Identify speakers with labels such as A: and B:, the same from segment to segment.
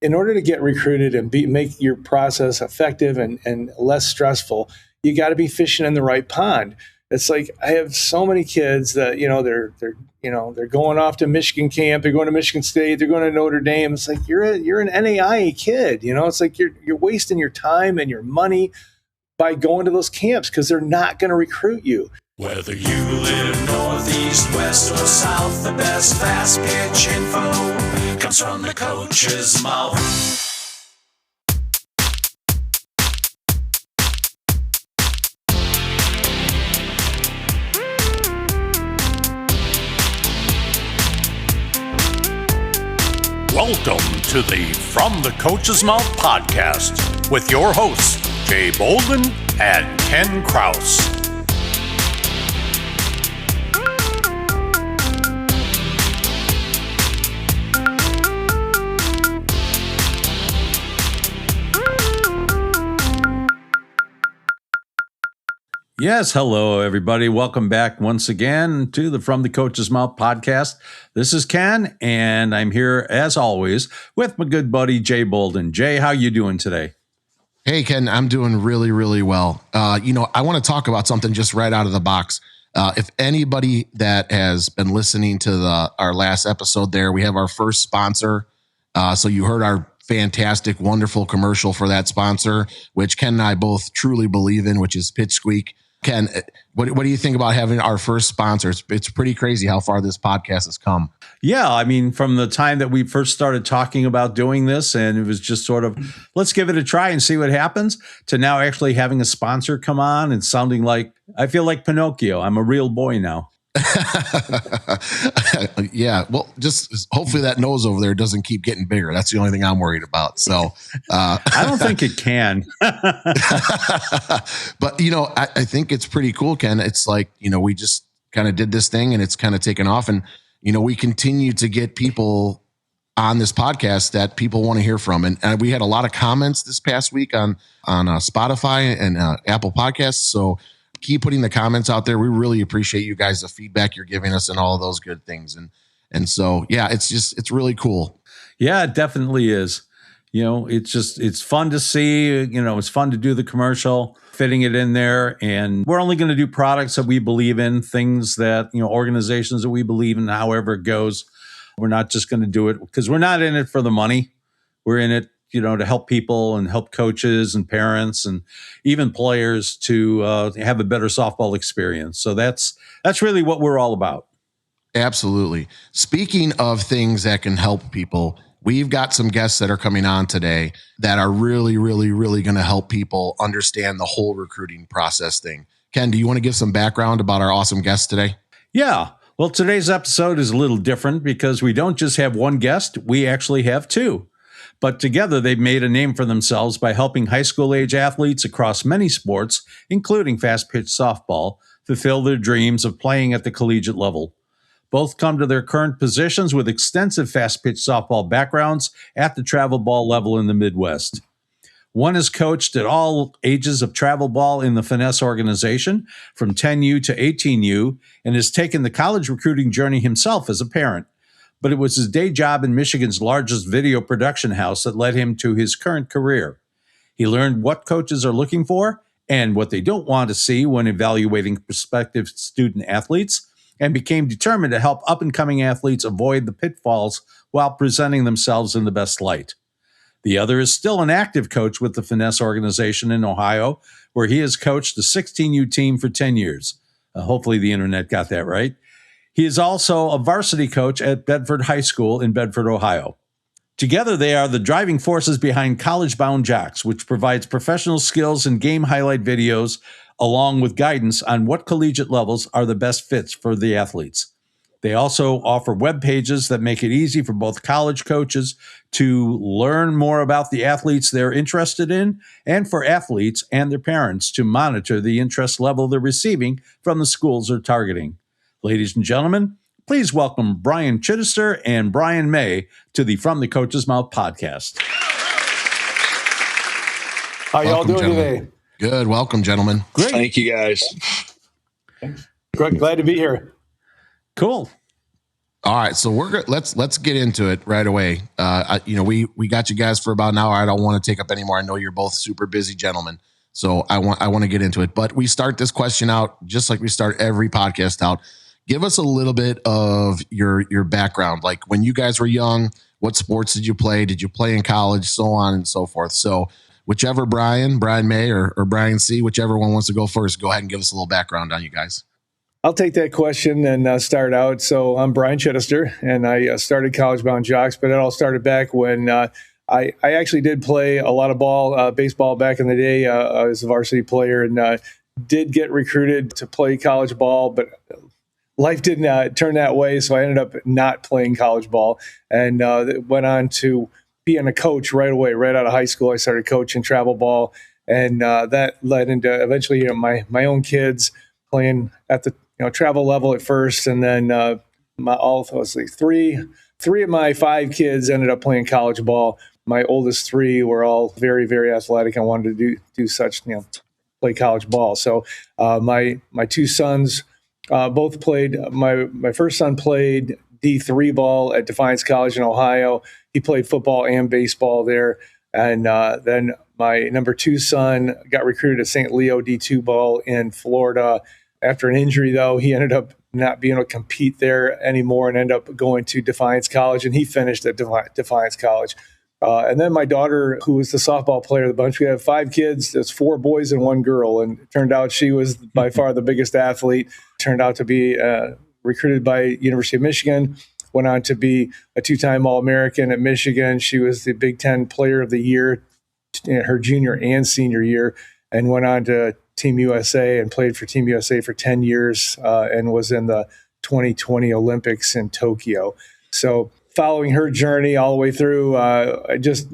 A: in order to get recruited and make your process effective and less stressful, you got to be fishing in the right pond. It's like I have so many kids that they're going off to Michigan camp, they're going to Michigan State, they're going to Notre Dame. It's like you're an NAIA kid, It's like you're wasting your time and your money by going to those camps because they're not going to recruit you.
B: Whether you live northeast, west, or south, the best fast pitch info comes from the coach's mouth. Welcome to the From the Coach's Mouth podcast with your hosts, Jay Bolden and Ken Kraus.
C: Yes, hello, everybody. Welcome back once again to the From the Coach's Mouth podcast. This is Ken, and I'm here, as always, with my good buddy, Jay Bolden. Jay, how you doing today?
D: Hey, Ken, I'm doing really, really well. I want to talk about something just right out of the box. If anybody that has been listening to our last episode there, we have our first sponsor. So you heard our fantastic, wonderful commercial for that sponsor, which Ken and I both truly believe in, which is Pitch Squeak. Ken, what do you think about having our first sponsor? It's pretty crazy how far this podcast has come.
C: Yeah, I mean, from the time that we first started talking about doing this, and it was just sort of, let's give it a try and see what happens, to now actually having a sponsor come on and sounding like, I feel like Pinocchio. I'm a real boy now.
D: Yeah, well, just hopefully that nose over there doesn't keep getting bigger. That's the only thing I'm worried about. So
C: I don't think it can.
D: But, I think it's pretty cool, Ken. It's like, we just kind of did this thing and it's kind of taken off. And, we continue to get people on this podcast that people want to hear from. And we had a lot of comments this past week on Spotify and Apple Podcasts. So keep putting the comments out there. We really appreciate you guys, the feedback you're giving us and all of those good things. And so, yeah, it's really cool.
C: Yeah, it definitely is. It's fun to see, it's fun to do the commercial, fitting it in there. And we're only going to do products that we believe in, things that, organizations that we believe in, however it goes. We're not just going to do it because we're not in it for the money. We're in it, to help people and help coaches and parents and even players to have a better softball experience. So that's really what we're all about.
D: Absolutely. Speaking of things that can help people, we've got some guests that are coming on today that are really, really, really going to help people understand the whole recruiting process thing. Ken, do you want to give some background about our awesome guests today?
C: Yeah. Well, today's episode is a little different because we don't just have one guest, we actually have two. But together, they've made a name for themselves by helping high school age athletes across many sports, including fast-pitch softball, fulfill their dreams of playing at the collegiate level. Both come to their current positions with extensive fast-pitch softball backgrounds at the travel ball level in the Midwest. One has coached at all ages of travel ball in the Finesse organization, from 10U to 18U, and has taken the college recruiting journey himself as a parent. But it was his day job in Michigan's largest video production house that led him to his current career. He learned what coaches are looking for and what they don't want to see when evaluating prospective student athletes, and became determined to help up-and-coming athletes avoid the pitfalls while presenting themselves in the best light. The other is still an active coach with the Finesse organization in Ohio, where he has coached the 16U team for 10 years. Hopefully the internet got that right. He is also a varsity coach at Bedford High School in Bedford, Ohio. Together, they are the driving forces behind College Bound Jocks, which provides professional skills and game highlight videos, along with guidance on what collegiate levels are the best fits for the athletes. They also offer web pages that make it easy for both college coaches to learn more about the athletes they're interested in, and for athletes and their parents to monitor the interest level they're receiving from the schools they're targeting. Ladies and gentlemen, please welcome Brian Chidester and Brian May to the From the Coach's Mouth podcast.
A: How y'all doing today?
D: Good. Welcome, gentlemen.
E: Great. Thank you, guys.
A: Glad to be here.
C: Cool.
D: All right, so let's get into it right away. We got you guys for about an hour. I don't want to take up any more. I know you're both super busy gentlemen, so I want to get into it. But we start this question out just like we start every podcast out. Give us a little bit of your background, like when you guys were young. What sports did you play? Did you play in college? So on and so forth. So whichever Brian May, or Brian C, whichever one wants to go first, go ahead and give us a little background on you guys.
A: I'll take that question and start out. So I'm Brian Chidester, and I started college bound Jocks, but it all started back when I actually did play a lot of baseball back in the day. I was a varsity player and did get recruited to play college ball, but life didn't turn that way. So I ended up not playing college ball and went on to being a coach right away, right out of high school. I started coaching travel ball, and that led into eventually my own kids playing at the travel level at first, and then three of my 5 kids ended up playing college ball. My oldest 3 were all very, very athletic and wanted to do such, play college ball. So my 2 sons both played. My first son played D3 ball at Defiance College in Ohio. He played football and baseball there, and then my number 2 son got recruited to St. Leo D2 ball in Florida. After an injury, though, he ended up not being able to compete there anymore and ended up going to Defiance College, and he finished at Defiance College. And then my daughter, who was the softball player of the bunch, we have 5 kids. There's 4 boys and 1 girl, and it turned out she was by far the biggest athlete. Turned out to be recruited by University of Michigan, went on to be a 2-time All-American at Michigan. She was the Big Ten Player of the Year in her junior and senior year, and went on to Team USA and played for Team USA for 10 years and was in the 2020 Olympics in Tokyo. So following her journey all the way through, I just,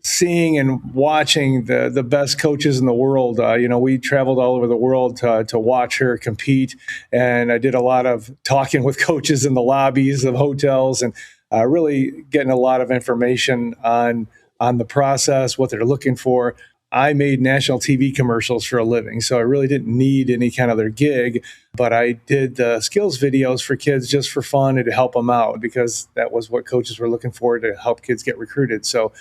A: seeing and watching the best coaches in the world. We traveled all over the world to watch her compete. And I did a lot of talking with coaches in the lobbies of hotels and really getting a lot of information on the process, what they're looking for. I made national TV commercials for a living, so I really didn't need any kind of their gig, but I did the skills videos for kids just for fun and to help them out because that was what coaches were looking for, to help kids get recruited. So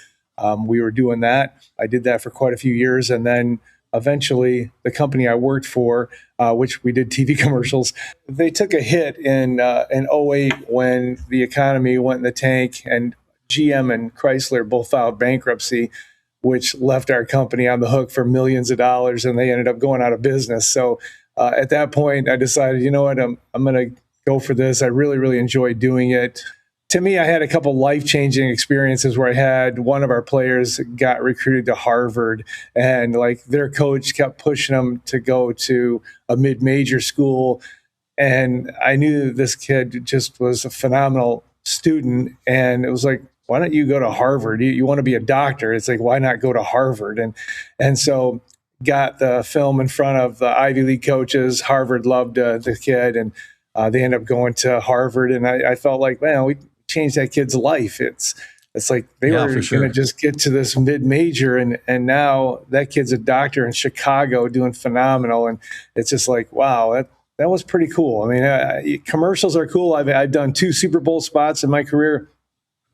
A: we were doing that. I did that for quite a few years, and then eventually the company I worked for, which we did TV commercials, they took a hit in 2008 when the economy went in the tank, and GM and Chrysler both filed bankruptcy, which left our company on the hook for millions of dollars, and they ended up going out of business. So at that point, I decided, you know what, I'm going to go for this. I really, really enjoyed doing it. To me, I had a couple life-changing experiences where I had one of our players got recruited to Harvard, and their coach kept pushing them to go to a mid-major school. And I knew this kid just was a phenomenal student, and it was like, why don't you go to Harvard? You want to be a doctor. It's like, why not go to Harvard? And so got the film in front of the Ivy League coaches. Harvard loved the kid, and they ended up going to Harvard. And I felt like, man, we changed that kid's life. It's like they were going to just get to this mid-major, and now that kid's a doctor in Chicago doing phenomenal. And it's just like, wow, that was pretty cool. I mean, commercials are cool. I've done 2 Super Bowl spots in my career.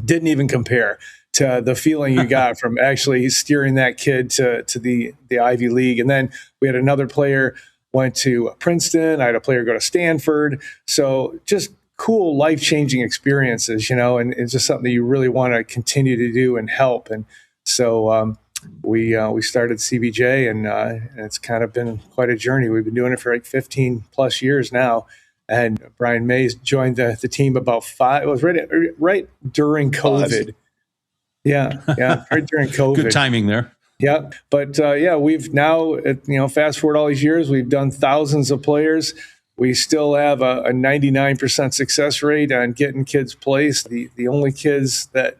A: Didn't even compare to the feeling you got from actually steering that kid to the Ivy League. And then we had another player went to Princeton. I had a player go to Stanford. So just cool, life-changing experiences, and it's just something that you really want to continue to do and help. And so we started CBJ, and it's kind of been quite a journey. We've been doing it for 15 plus years now. And Brian Mays joined the team about 5. It was right during COVID. Yeah, right during COVID.
C: Good timing there.
A: Yeah, but we've now, fast forward all these years, we've done thousands of players. We still have a 99% success rate on getting kids placed. The only kids that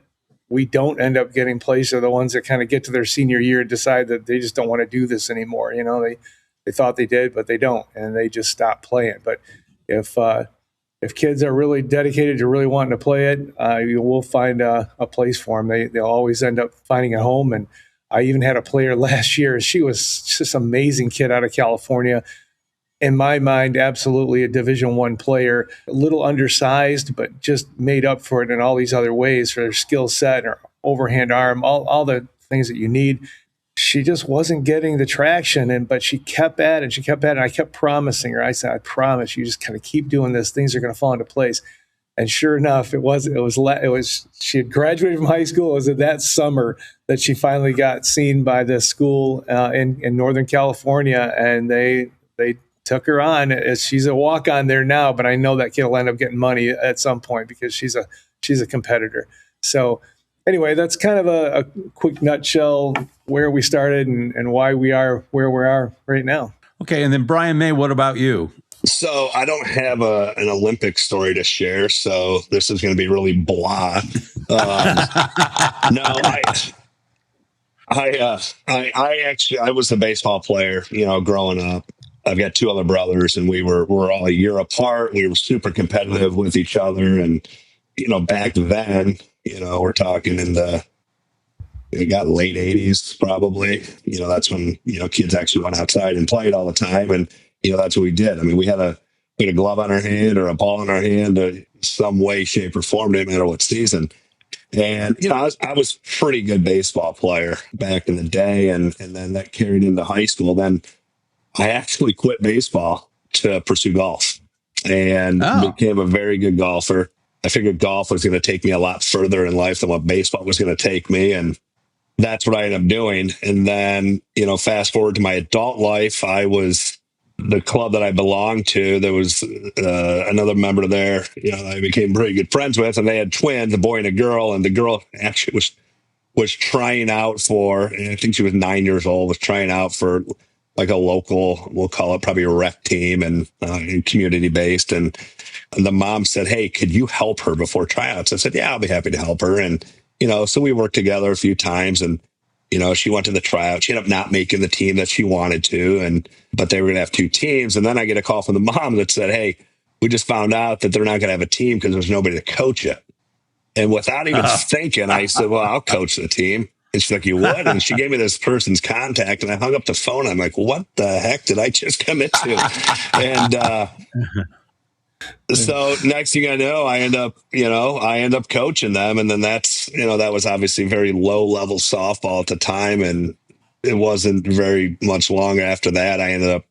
A: we don't end up getting placed are the ones that kind of get to their senior year and decide that they just don't want to do this anymore. They thought they did, but they don't, and they just stop playing. But if kids are really dedicated to really wanting to play it, you will find a place for them. They'll always end up finding a home. And I even had a player last year. She was just an amazing kid out of California. in my mind, absolutely a Division I player, a little undersized, but just made up for it in all these other ways for her skill set and her overhand arm, all the things that you need. She just wasn't getting the traction, but she kept at it. And she kept at it. And I kept promising her. I said, I promise you, just kind of keep doing this. Things are going to fall into place. And sure enough, it was. She had graduated from high school. It was that summer that she finally got seen by this school in Northern California, and they took her on. She's a walk-on there now, but I know that kid will end up getting money at some point because she's a competitor. So anyway, that's kind of a quick nutshell where we started and why we are where we are right now.
C: Okay, and then Brian May, what about you?
E: So I don't have an Olympic story to share, so this is going to be really blah. No, I was a baseball player, growing up. I've got two other brothers, and we're all a year apart. We were super competitive with each other, and back then, we're talking it got late 80s probably. That's when kids actually went outside and played all the time, and that's what we did. I mean, we had a glove on our hand or a ball in our hand, some way, shape, or form, didn't matter what season. And I was a pretty good baseball player back in the day, and then that carried into high school. Then I actually quit baseball to pursue golf and became a very good golfer. I figured golf was going to take me a lot further in life than what baseball was going to take me, and that's what I ended up doing. And then, fast forward to my adult life, I was the club that I belonged to. There was another member there, I became pretty good friends with, and they had twins, a boy and a girl. And the girl actually was trying out for, and I think she was 9 years old, was trying out for like a local, we'll call it probably a rec team and community based. And the mom said, "Hey, could you help her before tryouts?" I said, "Yeah, I'll be happy to help her." And so we worked together a few times, and she went to the tryout. She ended up not making the team that she wanted to, but they were going to have two teams. And then I get a call from the mom that said, "Hey, we just found out that they're not going to have a team because there's nobody to coach it." And without even thinking, I said, "Well, I'll coach the team." And she's like, "You would?" And she gave me this person's contact, and I hung up the phone. I'm like, "What the heck did I just commit to?" And so next thing I know, I end up coaching them. And then that's, that was obviously very low level softball at the time. And it wasn't very much long after that, I ended up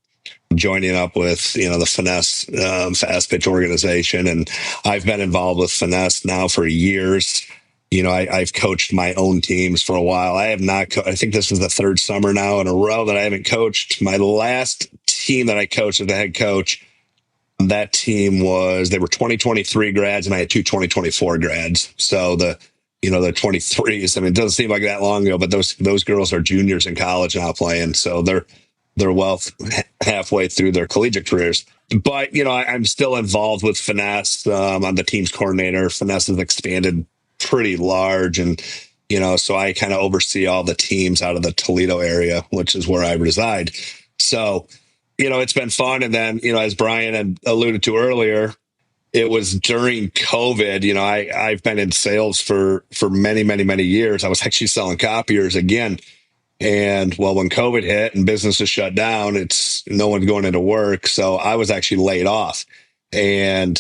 E: joining up with, the Finesse fast pitch organization. And I've been involved with Finesse now for years. I've coached my own teams for a while. I have not, I think this is the third summer now in a row that I haven't coached. My last team that I coached as the head coach, that team they were 2023 grads, and I had two 2024 grads. So the 23s, I mean, it doesn't seem like that long ago, but those girls are juniors in college now playing. So they're well halfway through their collegiate careers. But, I'm still involved with Finesse. I'm the team's coordinator. Finesse has expanded pretty large. And, so I kind of oversee all the teams out of the Toledo area, which is where I reside. So, it's been fun. And then, as Brian had alluded to earlier, it was during COVID. I've been in sales for many, many, many years. I was actually selling copiers again. And well, when COVID hit and businesses shut down, it's no one's going into work. So I was actually laid off. And,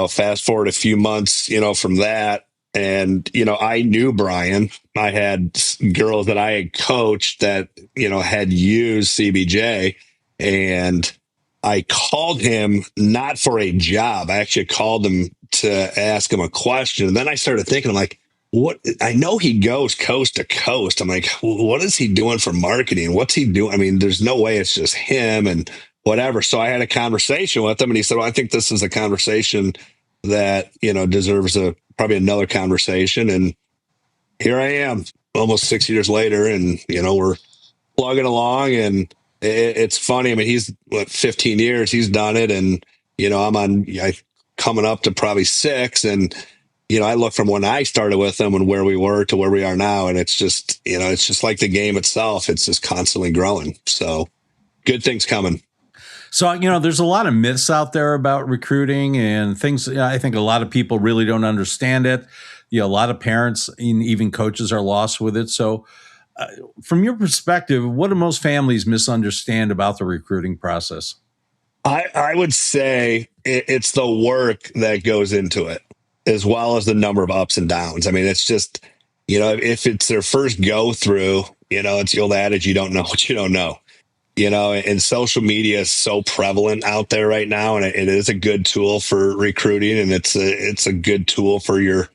E: fast forward a few months, from that. And, I knew Brian. I had girls that I had coached that, had used CBJ, and I called him not for a job. I actually called him to ask him a question. And then I started thinking, I'm like, what? I know he goes coast to coast. I'm like, what is he doing for marketing? What's he doing? I mean, there's no way it's just him and whatever. So I had a conversation with him, and he said, "Well, I think this is a conversation that, deserves probably another conversation." And here I am almost 6 years later, and, we're plugging along, and it's funny. I mean, he's 15 years, he's done it. And, I'm coming up to probably 6. And, I look from when I started with him and where we were to where we are now. And it's just, it's just like the game itself. It's just constantly growing. So good things coming.
C: So, there's a lot of myths out there about recruiting and things. I think a lot of people really don't understand it. A lot of parents and even coaches are lost with it. So from your perspective, what do most families misunderstand about the recruiting process?
E: I would say it's the work that goes into it, as well as the number of ups and downs. I mean, it's just, if it's their first go through, it's the old adage, you don't know what you don't know. And social media is so prevalent out there right now, and it is a good tool for recruiting, and it's a good tool for your,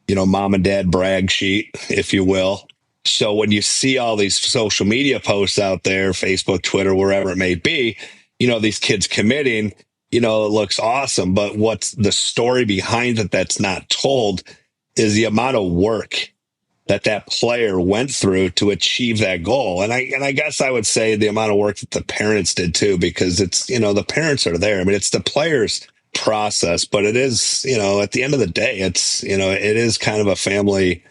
E: mom and dad brag sheet, if you will. So when you see all these social media posts out there, Facebook, Twitter, wherever it may be, these kids committing, it looks awesome. But what's the story behind it that's not told is the amount of work that player went through to achieve that goal. And I guess I would say the amount of work that the parents did too, because it's, the parents are there. I mean, it's the players' process, but it is, at the end of the day, it's, it is kind of a family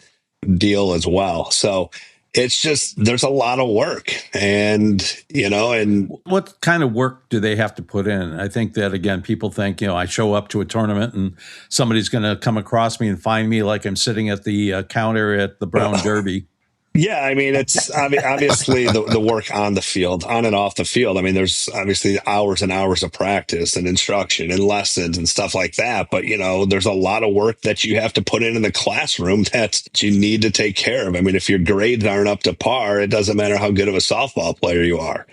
E: deal as well. So it's just, there's a lot of work, and
C: what kind of work do they have to put in? I think that, again, people think, I show up to a tournament and somebody's going to come across me and find me like I'm sitting at the counter at the Brown Derby.
E: Yeah, I mean, it's obviously the work on the field, on and off the field. I mean, there's obviously hours and hours of practice and instruction and lessons and stuff like that. But, there's a lot of work that you have to put in the classroom that you need to take care of. I mean, if your grades aren't up to par, it doesn't matter how good of a softball player you are.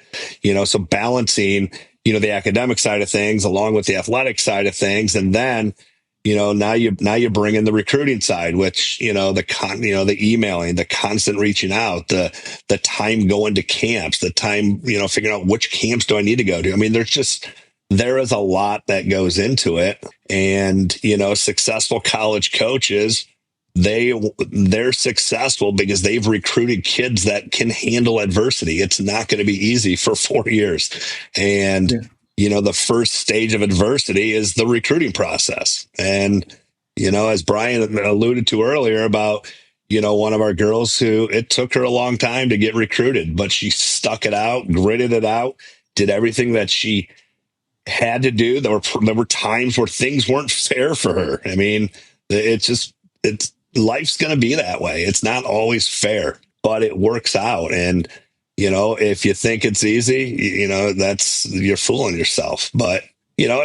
E: So balancing, the academic side of things along with the athletic side of things. And then, now you bring in the recruiting side, which, the emailing, the constant reaching out, the time going to camps, the time, figuring out which camps do I need to go to. I mean, there is a lot that goes into it. And, successful college coaches, they're successful because they've recruited kids that can handle adversity. It's not going to be easy for 4 years. And, the first stage of adversity is the recruiting process. And, as Brian alluded to earlier about, one of our girls who it took her a long time to get recruited, but she stuck it out, gritted it out, did everything that she had to do. There were times where things weren't fair for her. I mean, it's life's going to be that way. It's not always fair, but it works out. And, if you think it's easy, you're fooling yourself. But,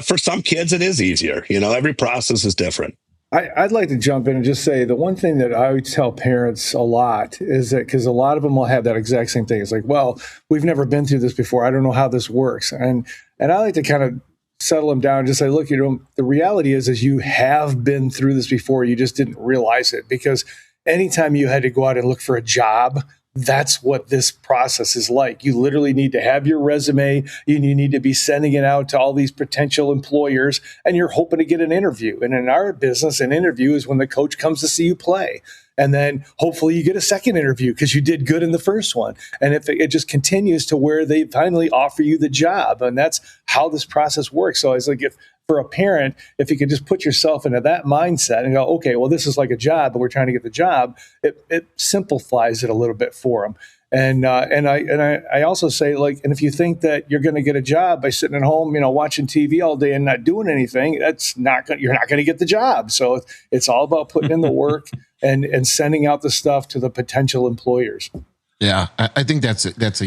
E: for some kids, it is easier. Every process is different.
A: I'd like to jump in and just say the one thing that I would tell parents a lot is that, because a lot of them will have that exact same thing. It's like, well, we've never been through this before. I don't know how this works. And I like to kind of settle them down and just say, look, the reality is you have been through this before. You just didn't realize it, because anytime you had to go out and look for a job, that's what this process is like. You literally need to have your resume. You need to be sending it out to all these potential employers, and you're hoping to get an interview. And in our business, an interview is when the coach comes to see you play. And then hopefully you get a second interview because you did good in the first one. And if it just continues to where they finally offer you the job. And that's how this process works. So it's like, if for a parent, if you could just put yourself into that mindset and go, okay, well, this is like a job, but we're trying to get the job, it simplifies it a little bit for them. And I also say, like, and if you think that you're going to get a job by sitting at home, watching TV all day and not doing anything, you're not going to get the job. So it's all about putting in the work and sending out the stuff to the potential employers.
D: Yeah, I think that's a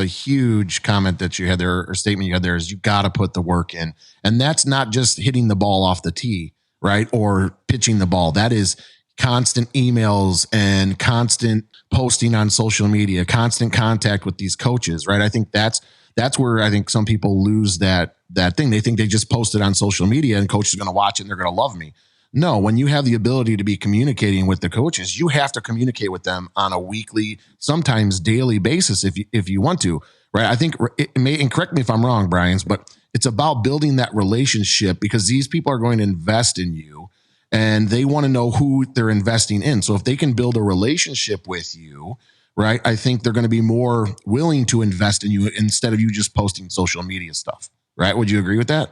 D: huge comment that you had there, or statement you had there, is you got to put the work in. And that's not just hitting the ball off the tee, right? Or pitching the ball. That is constant emails and constant posting on social media, constant contact with these coaches, right? I think that's where I think some people lose that thing. They think they just post it on social media and coach is going to watch it and they're going to love me. No, when you have the ability to be communicating with the coaches, you have to communicate with them on a weekly, sometimes daily basis if you want to, right? I think and correct me if I'm wrong, Brian, but it's about building that relationship, because these people are going to invest in you and they want to know who they're investing in. So if they can build a relationship with you, right, I think they're going to be more willing to invest in you instead of you just posting social media stuff, right? Would you agree with that?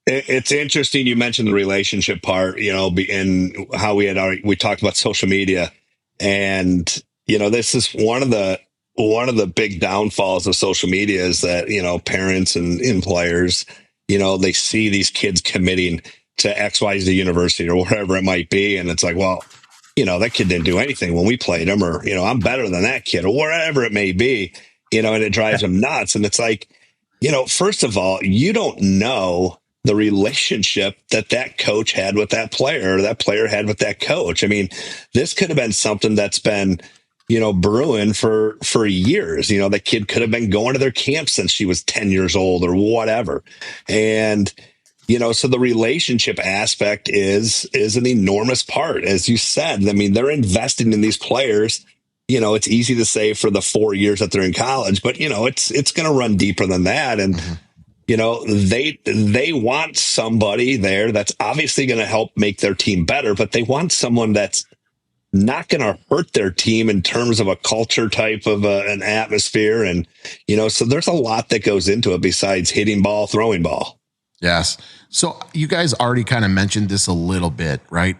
E: It's interesting you mentioned the relationship part, and how we talked about social media, and this is one of the big downfalls of social media is that parents and players, they see these kids committing to XYZ university or wherever it might be, and it's like, well, that kid didn't do anything when we played him, or, I'm better than that kid, or whatever it may be, and it drives them nuts. And it's like, first of all, you don't know the relationship that coach had with that player, or that player had with that coach. I mean, this could have been something that's been, brewing for years. The kid could have been going to their camp since she was 10 years old or whatever. And, so the relationship aspect is an enormous part. As you said, I mean, they're investing in these players. It's easy to say for the 4 years that they're in college, but it's going to run deeper than that. And, they want somebody there that's obviously going to help make their team better, but they want someone that's not going to hurt their team in terms of a culture type of an atmosphere. And, so there's a lot that goes into it besides hitting ball, throwing ball.
D: Yes. So you guys already kind of mentioned this a little bit, right?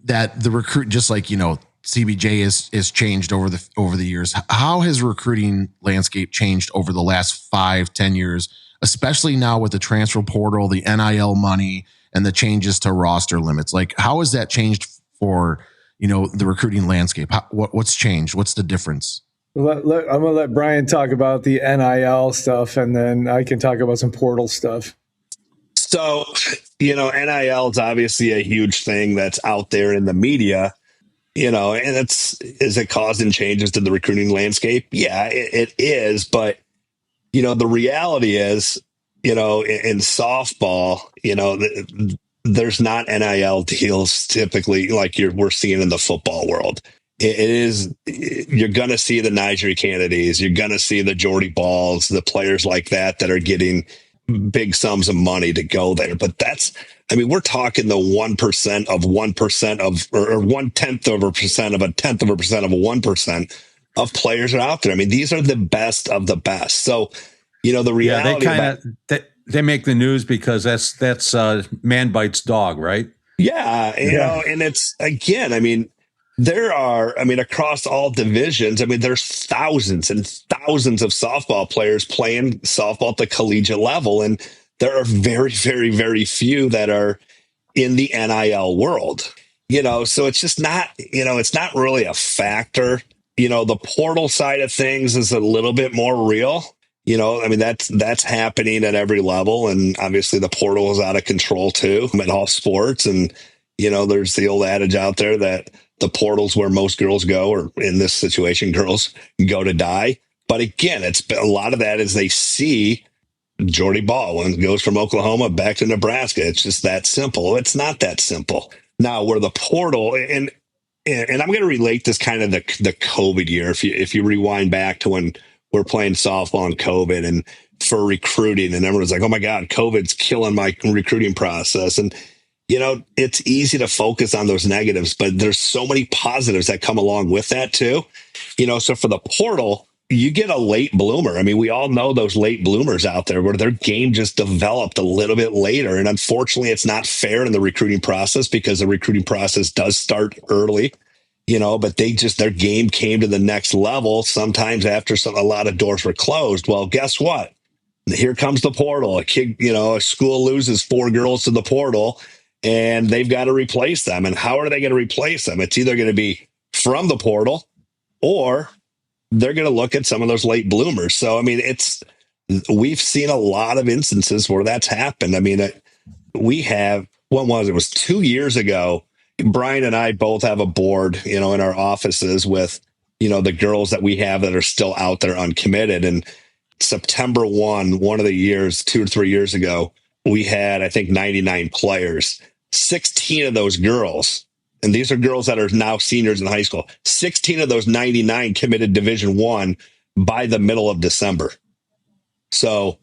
D: That the recruit, just like, CBJ is changed over the years. How has recruiting landscape changed over the last 5-10 years, especially now with the transfer portal, the NIL money, and the changes to roster limits? Like, how has that changed for, the recruiting landscape? What's changed? What's the difference?
A: I'm going to let Brian talk about the NIL stuff, and then I can talk about some portal stuff.
E: So, NIL is obviously a huge thing that's out there in the media, and is it causing changes to the recruiting landscape? Yeah, it is. But, the reality is, in softball, there's not NIL deals typically like we're seeing in the football world. You're going to see the Nigeria Kennedys, you're going to see the Jordy Balls, the players like that are getting big sums of money to go there. But we're talking the 1% of 1% of, or 1/10 of a percent of a 1/10 of a percent of a 1% of players are out there. I mean, these are the best of the best. So, the reality,
C: they make the news because that's man bites dog, right?
E: Yeah. And it's, again, there are, across all divisions, there's thousands and thousands of softball players playing softball at the collegiate level. And there are very, very, very few that are in the NIL world, so it's just not, it's not really a factor. The portal side of things is a little bit more real. That's happening at every level. And obviously the portal is out of control too in all sports. And, there's the old adage out there that the portal's where most girls go, or in this situation, girls go to die. But again, a lot of that is they see Jordy Ball when it goes from Oklahoma back to Nebraska. It's just that simple. It's not that simple. Now, where the portal, and I'm going to relate this kind of the COVID year. If you rewind back to when we're playing softball in COVID and for recruiting, and everyone's like, oh my God, COVID's killing my recruiting process. And, it's easy to focus on those negatives, but there's so many positives that come along with that too. So for the portal, you get a late bloomer. We all know those late bloomers out there where their game just developed a little bit later. And unfortunately, it's not fair in the recruiting process because the recruiting process does start early, but their game came to the next level sometimes after a lot of doors were closed. Well, guess what? Here comes the portal. A kid, a school loses 4 girls to the portal and they've got to replace them. And how are they going to replace them? It's either going to be from the portal or they're going to look at some of those late bloomers. So, we've seen a lot of instances where that's happened. We have, when was it? It was 2 years ago. Brian and I both have a board, in our offices with, the girls that we have that are still out there uncommitted. And September 1 of the years, 2 or 3 years ago, we had, I think, 99 players. 16 of those girls, and these are girls that are now seniors in high school, 16 of those 99 committed Division I by the middle of December. So,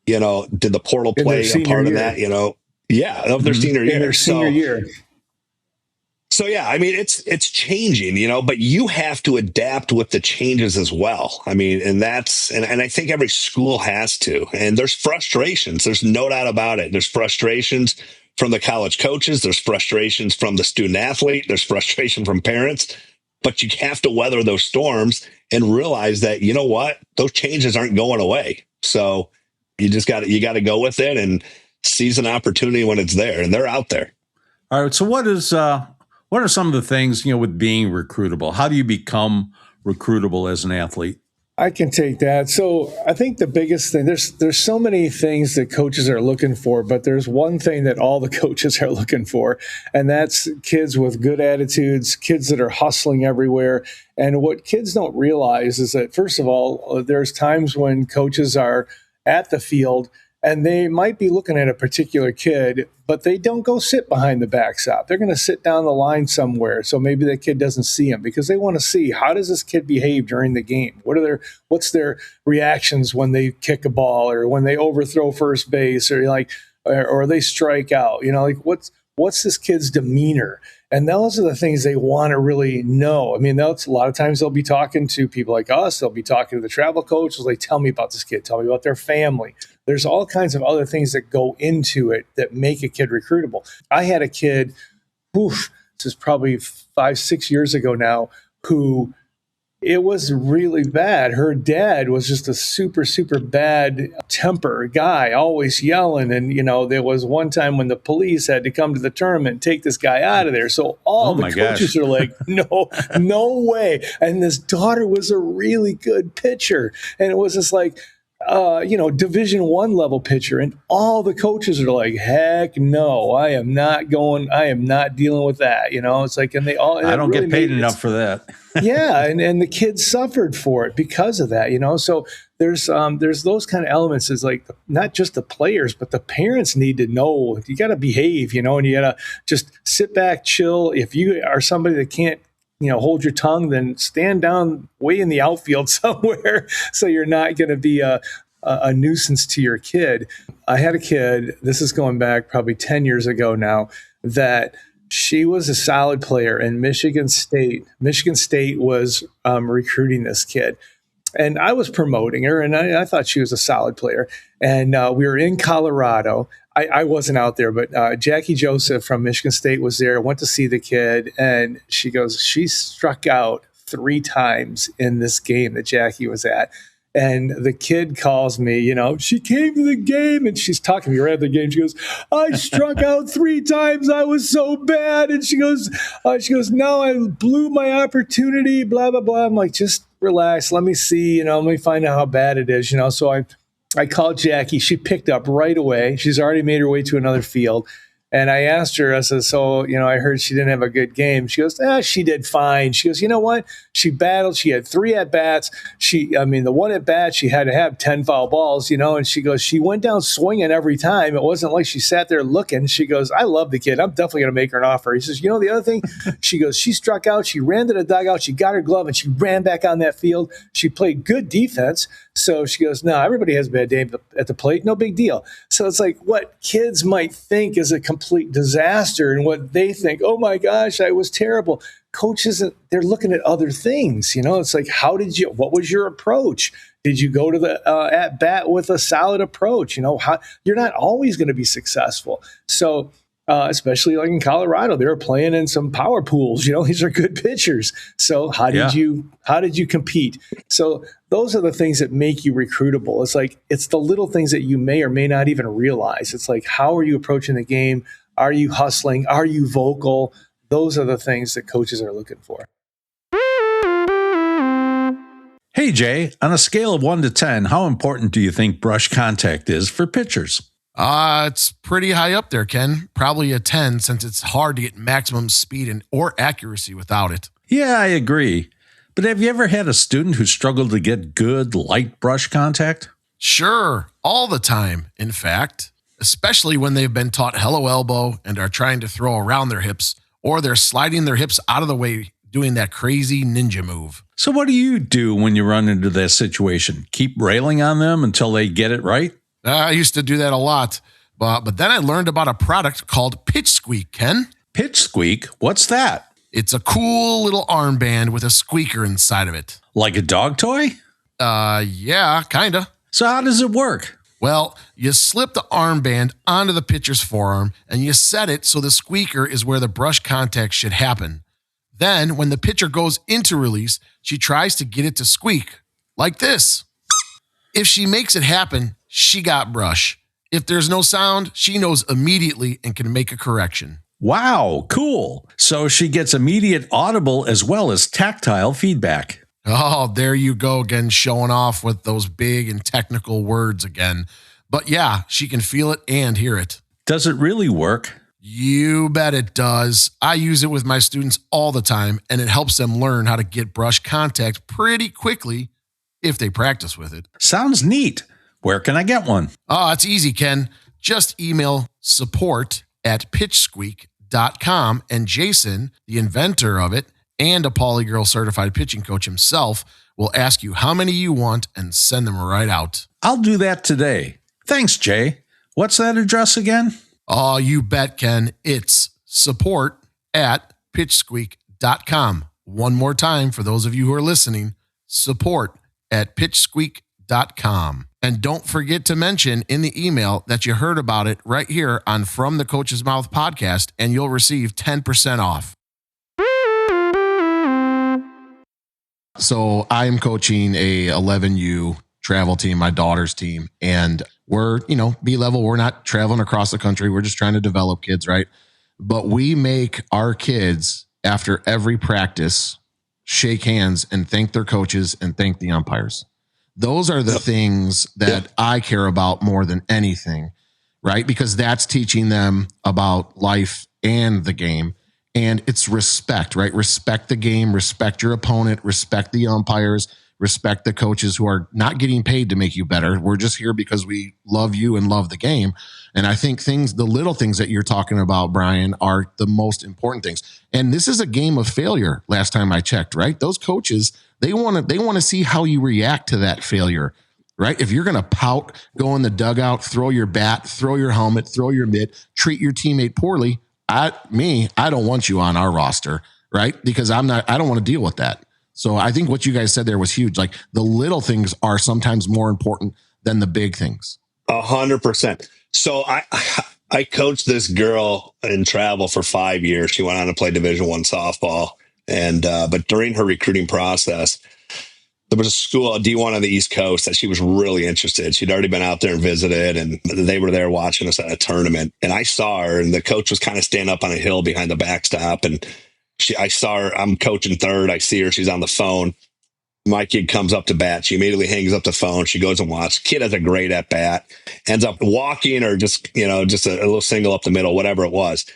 E: did the portal play a part of that? Yeah, of their senior year.
A: In their senior year.
E: So yeah, it's changing, but you have to adapt with the changes as well. And I think every school has to. And there's frustrations. There's no doubt about it. There's frustrations from the college coaches. There's frustrations from the student athlete. There's frustration from parents. But you have to weather those storms and realize that, what? Those changes aren't going away. So you got to go with it and seize an opportunity when it's there. And they're out there.
C: All right. So what What are some of the things, with being recruitable? How do you become recruitable as an athlete?
A: I can take that. So I think the biggest thing, there's so many things that coaches are looking for, but there's one thing that all the coaches are looking for, and that's kids with good attitudes, kids that are hustling everywhere. And what kids don't realize is that, first of all, there's times when coaches are at the field and they might be looking at a particular kid, but they don't go sit behind the backstop. They're going to sit down the line somewhere, so maybe the kid doesn't see him, because they want to see, how does this kid behave during the game? What's their reactions when they kick a ball, or when they overthrow first base, or they strike out? What's this kid's demeanor? And those are the things they want to really know. I mean, a lot of times they'll be talking to people like us. They'll be talking to the travel coaches. Like, tell me about this kid. Tell me about their family. There's all kinds of other things that go into it that make a kid recruitable. I had a kid, this is probably 5-6 years ago now, who it was really bad. Her dad was just a super, super bad temper guy, always yelling. And, there was one time when the police had to come to the tournament and take this guy out of there. So all the coaches are like, no way. And this daughter was a really good pitcher. And it was just like, Division I level pitcher. And all the coaches are like, heck no, I am not dealing with that. It's like, and they all, and
C: I don't really get paid enough for that.
A: Yeah. And the kids suffered for it because of that, so there's those kind of elements. Is like, not just the players, but the parents need to know, you got to behave, and you got to just sit back, chill. If you are somebody that can't, hold your tongue, then stand down way in the outfield somewhere, so you're not going to be a nuisance to your kid. I had a kid, this is going back probably 10 years ago now, that she was a solid player in Michigan State. Michigan State was recruiting this kid. And I was promoting her, and I thought she was a solid player. And we were in Colorado. I wasn't out there, but Jackie Joseph from Michigan State was there, went to see the kid, and she goes, she struck out 3 times in this game that Jackie was at. And the kid calls me, she came to the game, and she's talking to me right at the game. She goes, I struck out 3 times. I was so bad. And she goes, no, I blew my opportunity, blah, blah, blah. I'm like, just relax. Let me see, let me find out how bad it is, So I called Jackie. She picked up right away. She's already made her way to another field. And I asked her, I said, so, I heard she didn't have a good game. She goes, she did fine. She goes, you know what? She battled. She had 3 at-bats. The one at-bat, she had to have 10 foul balls, and she goes, she went down swinging every time. It wasn't like she sat there looking. She goes, I love the kid. I'm definitely going to make her an offer. He says, the other thing, she goes, she struck out. She ran to the dugout. She got her glove, and she ran back on that field. She played good defense. So she goes, no, everybody has a bad day at the plate. No big deal. So it's like, what kids might think is a complete disaster, and what they think, oh my gosh, I was terrible. Coaches, they're looking at other things. It's like, what was your approach? Did you go to the at bat with a solid approach? You're not always going to be successful. So especially like in Colorado, they were playing in some power pools. These are good pitchers. So how did you compete? So those are the things that make you recruitable. It's like, it's the little things that you may or may not even realize. It's like, how are you approaching the game? Are you hustling? Are you vocal? Those are the things that coaches are looking for.
C: Hey, Jay, on a scale of 1 to 10, how important do you think brush contact is for pitchers?
D: It's pretty high up there, Ken. Probably a 10, since it's hard to get maximum speed or accuracy without it.
C: Yeah, I agree. But have you ever had a student who struggled to get good light brush contact?
D: Sure, all the time, in fact. Especially when they've been taught hello elbow and are trying to throw around their hips, or they're sliding their hips out of the way doing that crazy ninja move.
C: So what do you do when you run into that situation? Keep railing on them until they get it right?
D: I used to do that a lot, but then I learned about a product called Pitch Squeak, Ken.
C: Pitch Squeak? What's that?
D: It's a cool little armband with a squeaker inside of it.
C: Like a dog toy?
D: Yeah, kinda.
C: So how does it work?
D: Well, you slip the armband onto the pitcher's forearm and you set it so the squeaker is where the brush contact should happen. Then, when the pitcher goes into release, she tries to get it to squeak, like this. If she makes it happen, she got brush. If there's no sound, she knows immediately and can make a correction.
C: Wow, cool. So she gets immediate audible as well as tactile feedback.
D: Oh, there you go again, showing off with those big and technical words again. But yeah, she can feel it and hear it.
C: Does it really work?
D: You bet it does. I use it with my students all the time, and it helps them learn how to get brush contact pretty quickly if they practice with it.
C: Sounds neat. Where can I get one?
D: Oh, it's easy, Ken. Just email support@pitchsqueak.com, and Jason, the inventor of it, and a Polygirl certified pitching coach himself will ask you how many you want and send them right out.
C: I'll do that today. Thanks, Jay. What's that address again?
D: Oh, you bet, Ken. It's support@pitchsqueak.com. One more time for those of you who are listening, support@pitchsqueak.com. And don't forget to mention in the email that you heard about it right here on From the Coach's Mouth podcast, and you'll receive 10% off. So I'm coaching a 11U travel team, my daughter's team, and we're, B-level. We're not traveling across the country. We're just trying to develop kids, right? But we make our kids, after every practice, shake hands and thank their coaches and thank the umpires. Those are the things that I care about more than anything, right? Because that's teaching them about life and the game. And it's respect, right? Respect the game, respect your opponent, respect the umpires, respect the coaches who are not getting paid to make you better. We're just here because we love you and love the game. And I think the little things that you're talking about, Brian, are the most important things. And this is a game of failure. Last time I checked, right? Those coaches, they want to see how you react to that failure, right? If you're going to pout, go in the dugout, throw your bat, throw your helmet, throw your mitt, treat your teammate poorly, I don't want you on our roster, right? Because I don't want to deal with that. So I think what you guys said there was huge. Like the little things are sometimes more important than the big things.
E: 100%. So I coached this girl in travel for 5 years. She went on to play Division I softball. But during her recruiting process, there was a school, a D1 on the East Coast, that she was really interested. She'd already been out there and visited, and they were there watching us at a tournament. And I saw her, and the coach was kind of standing up on a hill behind the backstop. And I saw her, I'm coaching third. I see her, she's on the phone. My kid comes up to bat. She immediately hangs up the phone. She goes and watches. Kid has a great at bat, ends up walking or just a little single up the middle, whatever it was.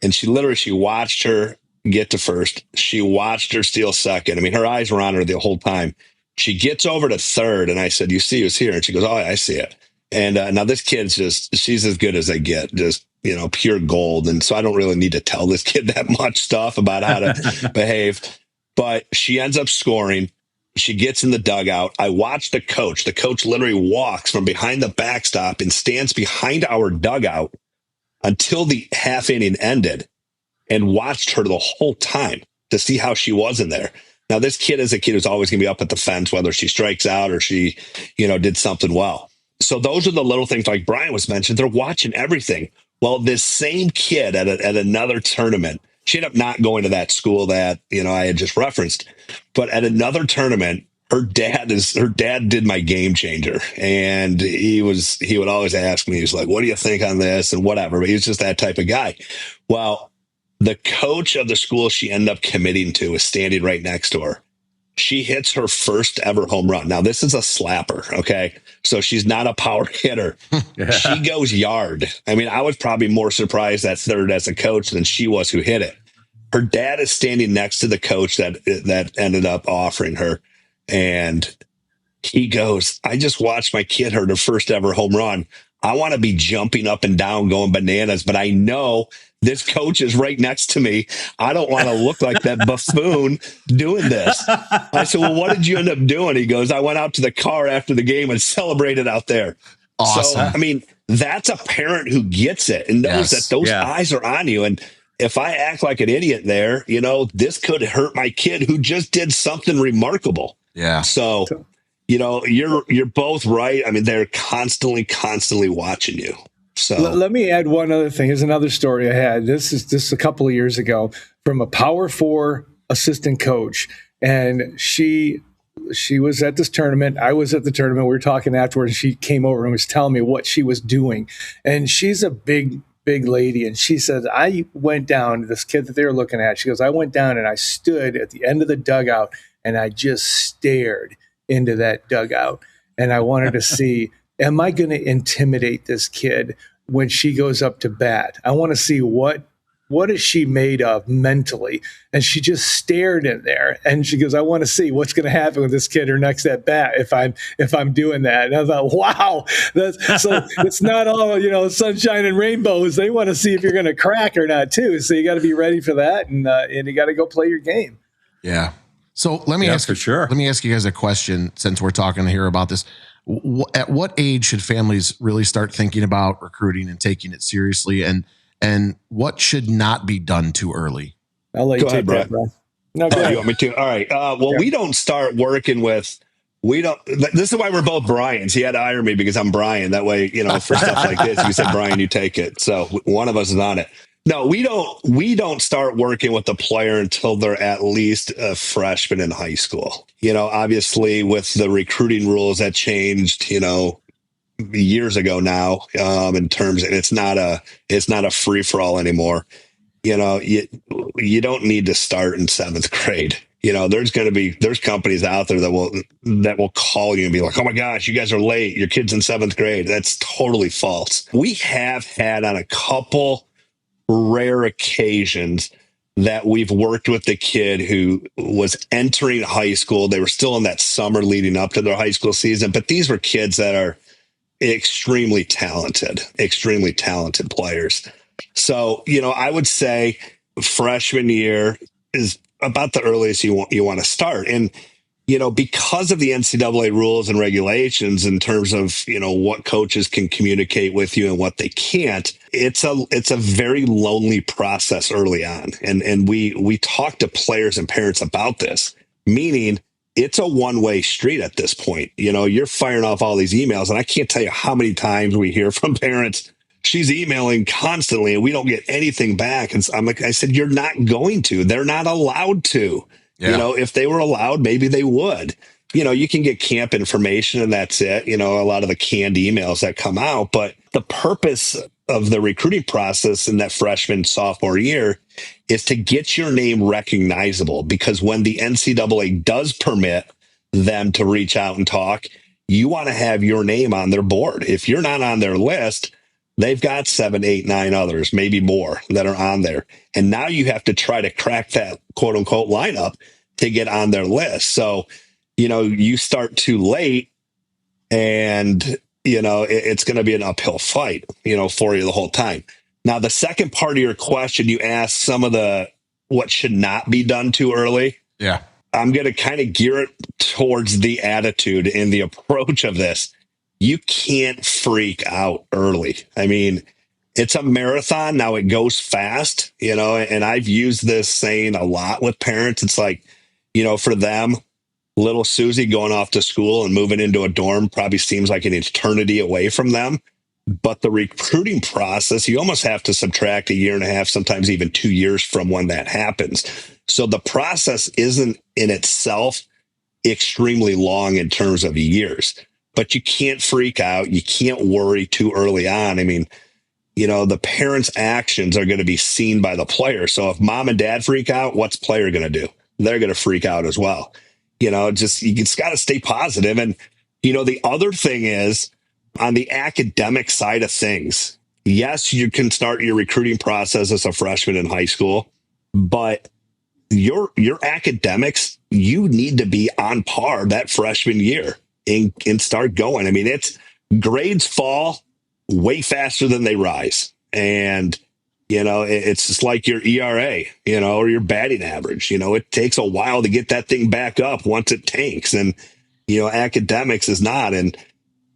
E: And she watched her get to first. She watched her steal second. I mean, her eyes were on her the whole time. She gets over to third, and I said, "You see who's here?" And she goes, "Oh, I see it." And now this kid's she's as good as they get, just, pure gold. And so I don't really need to tell this kid that much stuff about how to behave. But she ends up scoring. She gets in the dugout. I watch the coach. The coach literally walks from behind the backstop and stands behind our dugout until the half inning ended and watched her the whole time to see how she was in there. Now, this kid is a kid who's always going to be up at the fence, whether she strikes out or she, did something well. So those are the little things, like Brian was mentioned. They're watching everything. Well, this same kid at another tournament, she ended up not going to that school that, I had just referenced. But at another tournament, her dad did my game changer. And he would always ask me, he's like, "What do you think on this?" and whatever. But he was just that type of guy. Well, the coach of the school she ended up committing to is standing right next to her. She hits her first ever home run. Now, this is a slapper, okay? So she's not a power hitter. She goes yard. I mean, I was probably more surprised at third as a coach than she was who hit it. Her dad is standing next to the coach that ended up offering her. And he goes, "I just watched my kid hit her first ever home run. I want to be jumping up and down, going bananas, but I know this coach is right next to me. I don't want to look like that buffoon doing this." I said, "Well, what did you end up doing?" He goes, "I went out to the car after the game and celebrated out there."
D: Awesome.
E: So, I mean, that's a parent who gets it and knows that those eyes are on you. And if I act like an idiot there, this could hurt my kid who just did something remarkable.
D: Yeah.
E: So, you're both right. I mean, they're constantly watching you. So
A: let me add one other thing. Here's another story I had. This is a couple of years ago from a Power 4 assistant coach. And she was at this tournament. I was at the tournament. We were talking afterwards. And she came over and was telling me what she was doing. And she's a big big lady, and she said, I went down, this kid that they were looking at, she goes, I went down and I stood at the end of the dugout and I just stared into that dugout. And I wanted to see, am I going to intimidate this kid when she goes up to bat? I want to see what is she made of mentally? And she just stared in there, and she goes, I want to see what's going to happen with this kid or next at bat if I'm doing that. And I thought, wow, so it's not all, sunshine and rainbows. They want to see if you're going to crack or not too. So you got to be ready for that, and you got to go play your game.
D: Yeah. So let me ask
C: for sure.
D: Let me ask you guys a question, since we're talking here about this. At what age should families really start thinking about recruiting and taking it seriously, and what should not be done too early?
A: I'll let you take that, Brian. No, go ahead.
E: You want me to? All right. We don't start working with. This is why we're both Brians. He had to hire me because I'm Brian. That way, for stuff like this, you said, Brian, you take it. So one of us is on it. No, we don't start working with the player until they're at least a freshman in high school. Obviously with the recruiting rules that changed, years ago now, in terms, and it's not a free for all anymore. You don't need to start in 7th grade. There's companies out there that will call you and be like, oh my gosh, you guys are late. Your kid's in 7th grade. That's totally false. We have had on a couple rare occasions that we've worked with the kid who was entering high school. They were still in that summer leading up to their high school season, but these were kids that are extremely talented players. So, I would say freshman year is about the earliest you want to start. And, because of the NCAA rules and regulations in terms of, what coaches can communicate with you and what they can't, it's a very lonely process early on. And we talk to players and parents about this, meaning it's a one-way street at this point. You're firing off all these emails, and I can't tell you how many times we hear from parents, she's emailing constantly and we don't get anything back. And I said, you're not going to. They're not allowed to. Yeah. If they were allowed, maybe they would. You can get camp information and that's it. A lot of the canned emails that come out. But the purpose of the recruiting process in that freshman, sophomore year is to get your name recognizable, because when the NCAA does permit them to reach out and talk, you want to have your name on their board. If you're not on their list, they've got 7, 8, 9 others, maybe more, that are on there. And now you have to try to crack that quote unquote lineup to get on their list. So, you start too late and, it's going to be an uphill fight, for you the whole time. Now, the second part of your question, you asked some of what should not be done too early.
D: Yeah.
E: I'm going to kind of gear it towards the attitude and the approach of this. You can't freak out early. I mean, it's a marathon. Now it goes fast, and I've used this saying a lot with parents. It's like, for them, little Susie going off to school and moving into a dorm probably seems like an eternity away from them. But the recruiting process, you almost have to subtract 1.5 years, sometimes even 2 years from when that happens. So the process isn't in itself extremely long in terms of years, but you can't freak out. You can't worry too early on. I mean, the parents' actions are going to be seen by the player. So if mom and dad freak out, what's player going to do? They're going to freak out as well. You just got to stay positive. And, the other thing is, on the academic side of things, yes, you can start your recruiting process as a freshman in high school, but your academics, you need to be on par that freshman year and start going. I mean, grades fall way faster than they rise. And, it's just like your ERA, or your batting average. It takes a while to get that thing back up once it tanks. And, academics is not. And,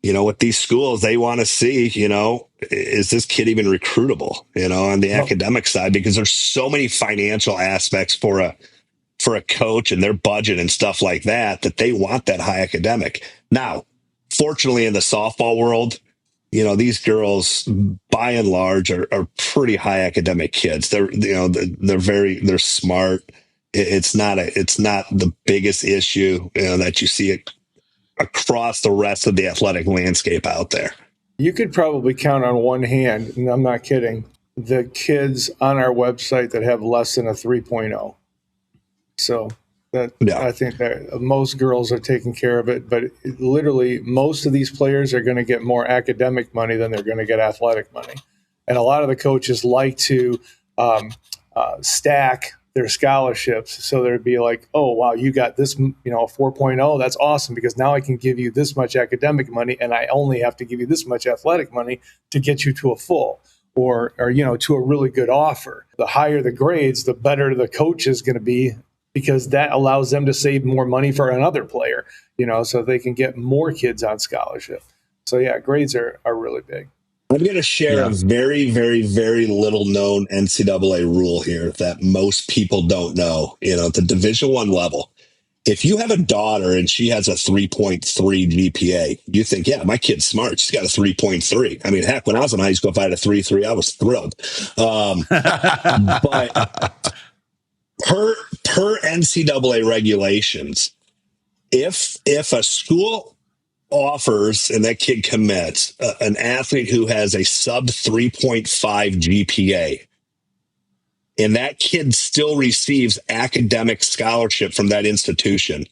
E: with these schools, they want to see, is this kid even recruitable, on the academic side, because there's so many financial aspects for a coach and their budget and stuff like that they want that high academic. Now, fortunately, in the softball world, these girls by and large are pretty high academic kids. They're smart. It's not the biggest issue, that you see across the rest of the athletic landscape out there.
A: You could probably count on one hand, and I'm not kidding, the kids on our website that have less than a 3.0. So that I think that most girls are taking care of it, but literally most of these players are going to get more academic money than they're going to get athletic money. And a lot of the coaches like to stack their scholarships. So there'd be like, oh, wow, you got this, 4.0. That's awesome because now I can give you this much academic money and I only have to give you this much athletic money to get you to a full or to a really good offer. The higher the grades, the better the coach is going to be because that allows them to save more money for another player, so they can get more kids on scholarship. So, yeah, grades are really big.
E: I'm going to share a very, very, very little known NCAA rule here that most people don't know. At the Division I level, if you have a daughter and she has a 3.3 GPA, you think, yeah, my kid's smart. She's got a 3.3. I mean, heck, when I was in high school, if I had a 3.3, I was thrilled. But per NCAA regulations, if a school offers and that kid commits an athlete who has a sub 3.5 GPA and that kid still receives academic scholarship from that institution,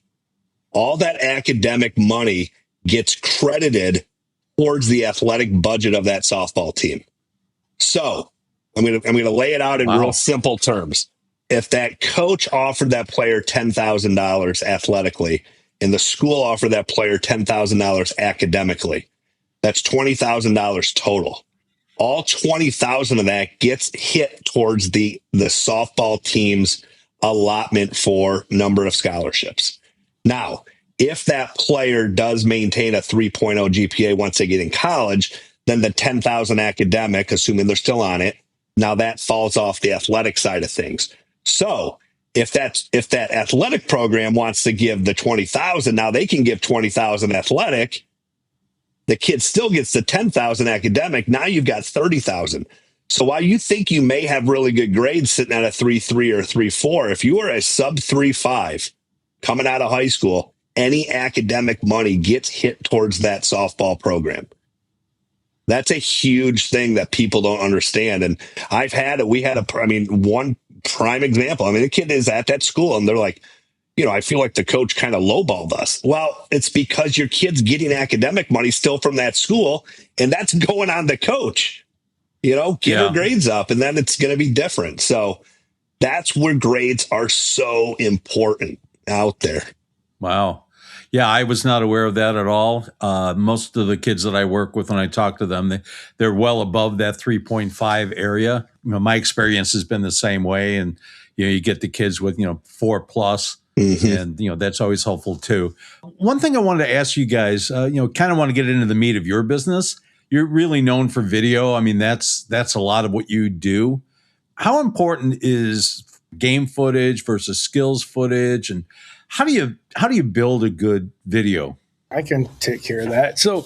E: all that academic money gets credited towards the athletic budget of that softball team. So I'm going to lay it out in real simple terms. If that coach offered that player $10,000 athletically, and the school offered that player $10,000 academically, that's $20,000 total. All $20,000 of that gets hit towards the softball team's allotment for number of scholarships. Now, if that player does maintain a 3.0 GPA once they get in college, then the $10,000 academic, assuming they're still on it, now that falls off the athletic side of things. So if that athletic program wants to give the 20,000, now they can give 20,000 athletic. The kid still gets the 10,000 academic. Now you've got 30,000. So while you think you may have really good grades sitting at a 3.3 or 3.4, if you are a sub 3.5 coming out of high school, any academic money gets hit towards that softball program. That's a huge thing that people don't understand. And one prime example. The kid is at that school and they're like, I feel like the coach kind of lowballed us. Well, it's because your kid's getting academic money still from that school, and that's going on the coach. Get her grades up, and then it's going to be different. So that's where grades are so important out there.
C: Wow. Yeah, I was not aware of that at all. Most of the kids that I work with, when I talk to them, they're well above that 3.5 area. My experience has been the same way. And, you get the kids with, 4+. Mm-hmm. And, that's always helpful too. One thing I wanted to ask you guys, kind of want to get into the meat of your business. You're really known for video. That's a lot of what you do. How important is game footage versus skills footage? And how do you build a good video?
A: I can take care of that. So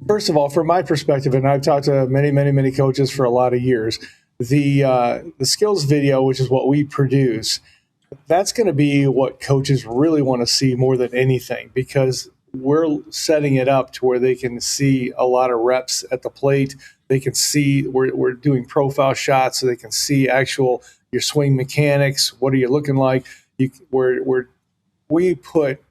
A: first of all, from my perspective, and I've talked to many, many, many coaches for a lot of years, the skills video, which is what we produce, that's going to be what coaches really want to see more than anything, because we're setting it up to where they can see a lot of reps at the plate. They can see we're doing profile shots, so they can see actual your swing mechanics. What are you looking like? We put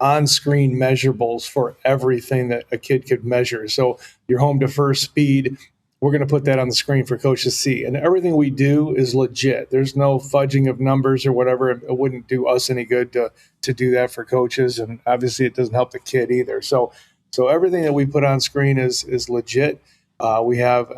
A: on-screen measurables for everything that a kid could measure. So your home to first speed, we're going to put that on the screen for coaches to see. And everything we do is legit. There's no fudging of numbers or whatever. It wouldn't do us any good to do that for coaches. And obviously it doesn't help the kid either. So everything that we put on screen is legit. We have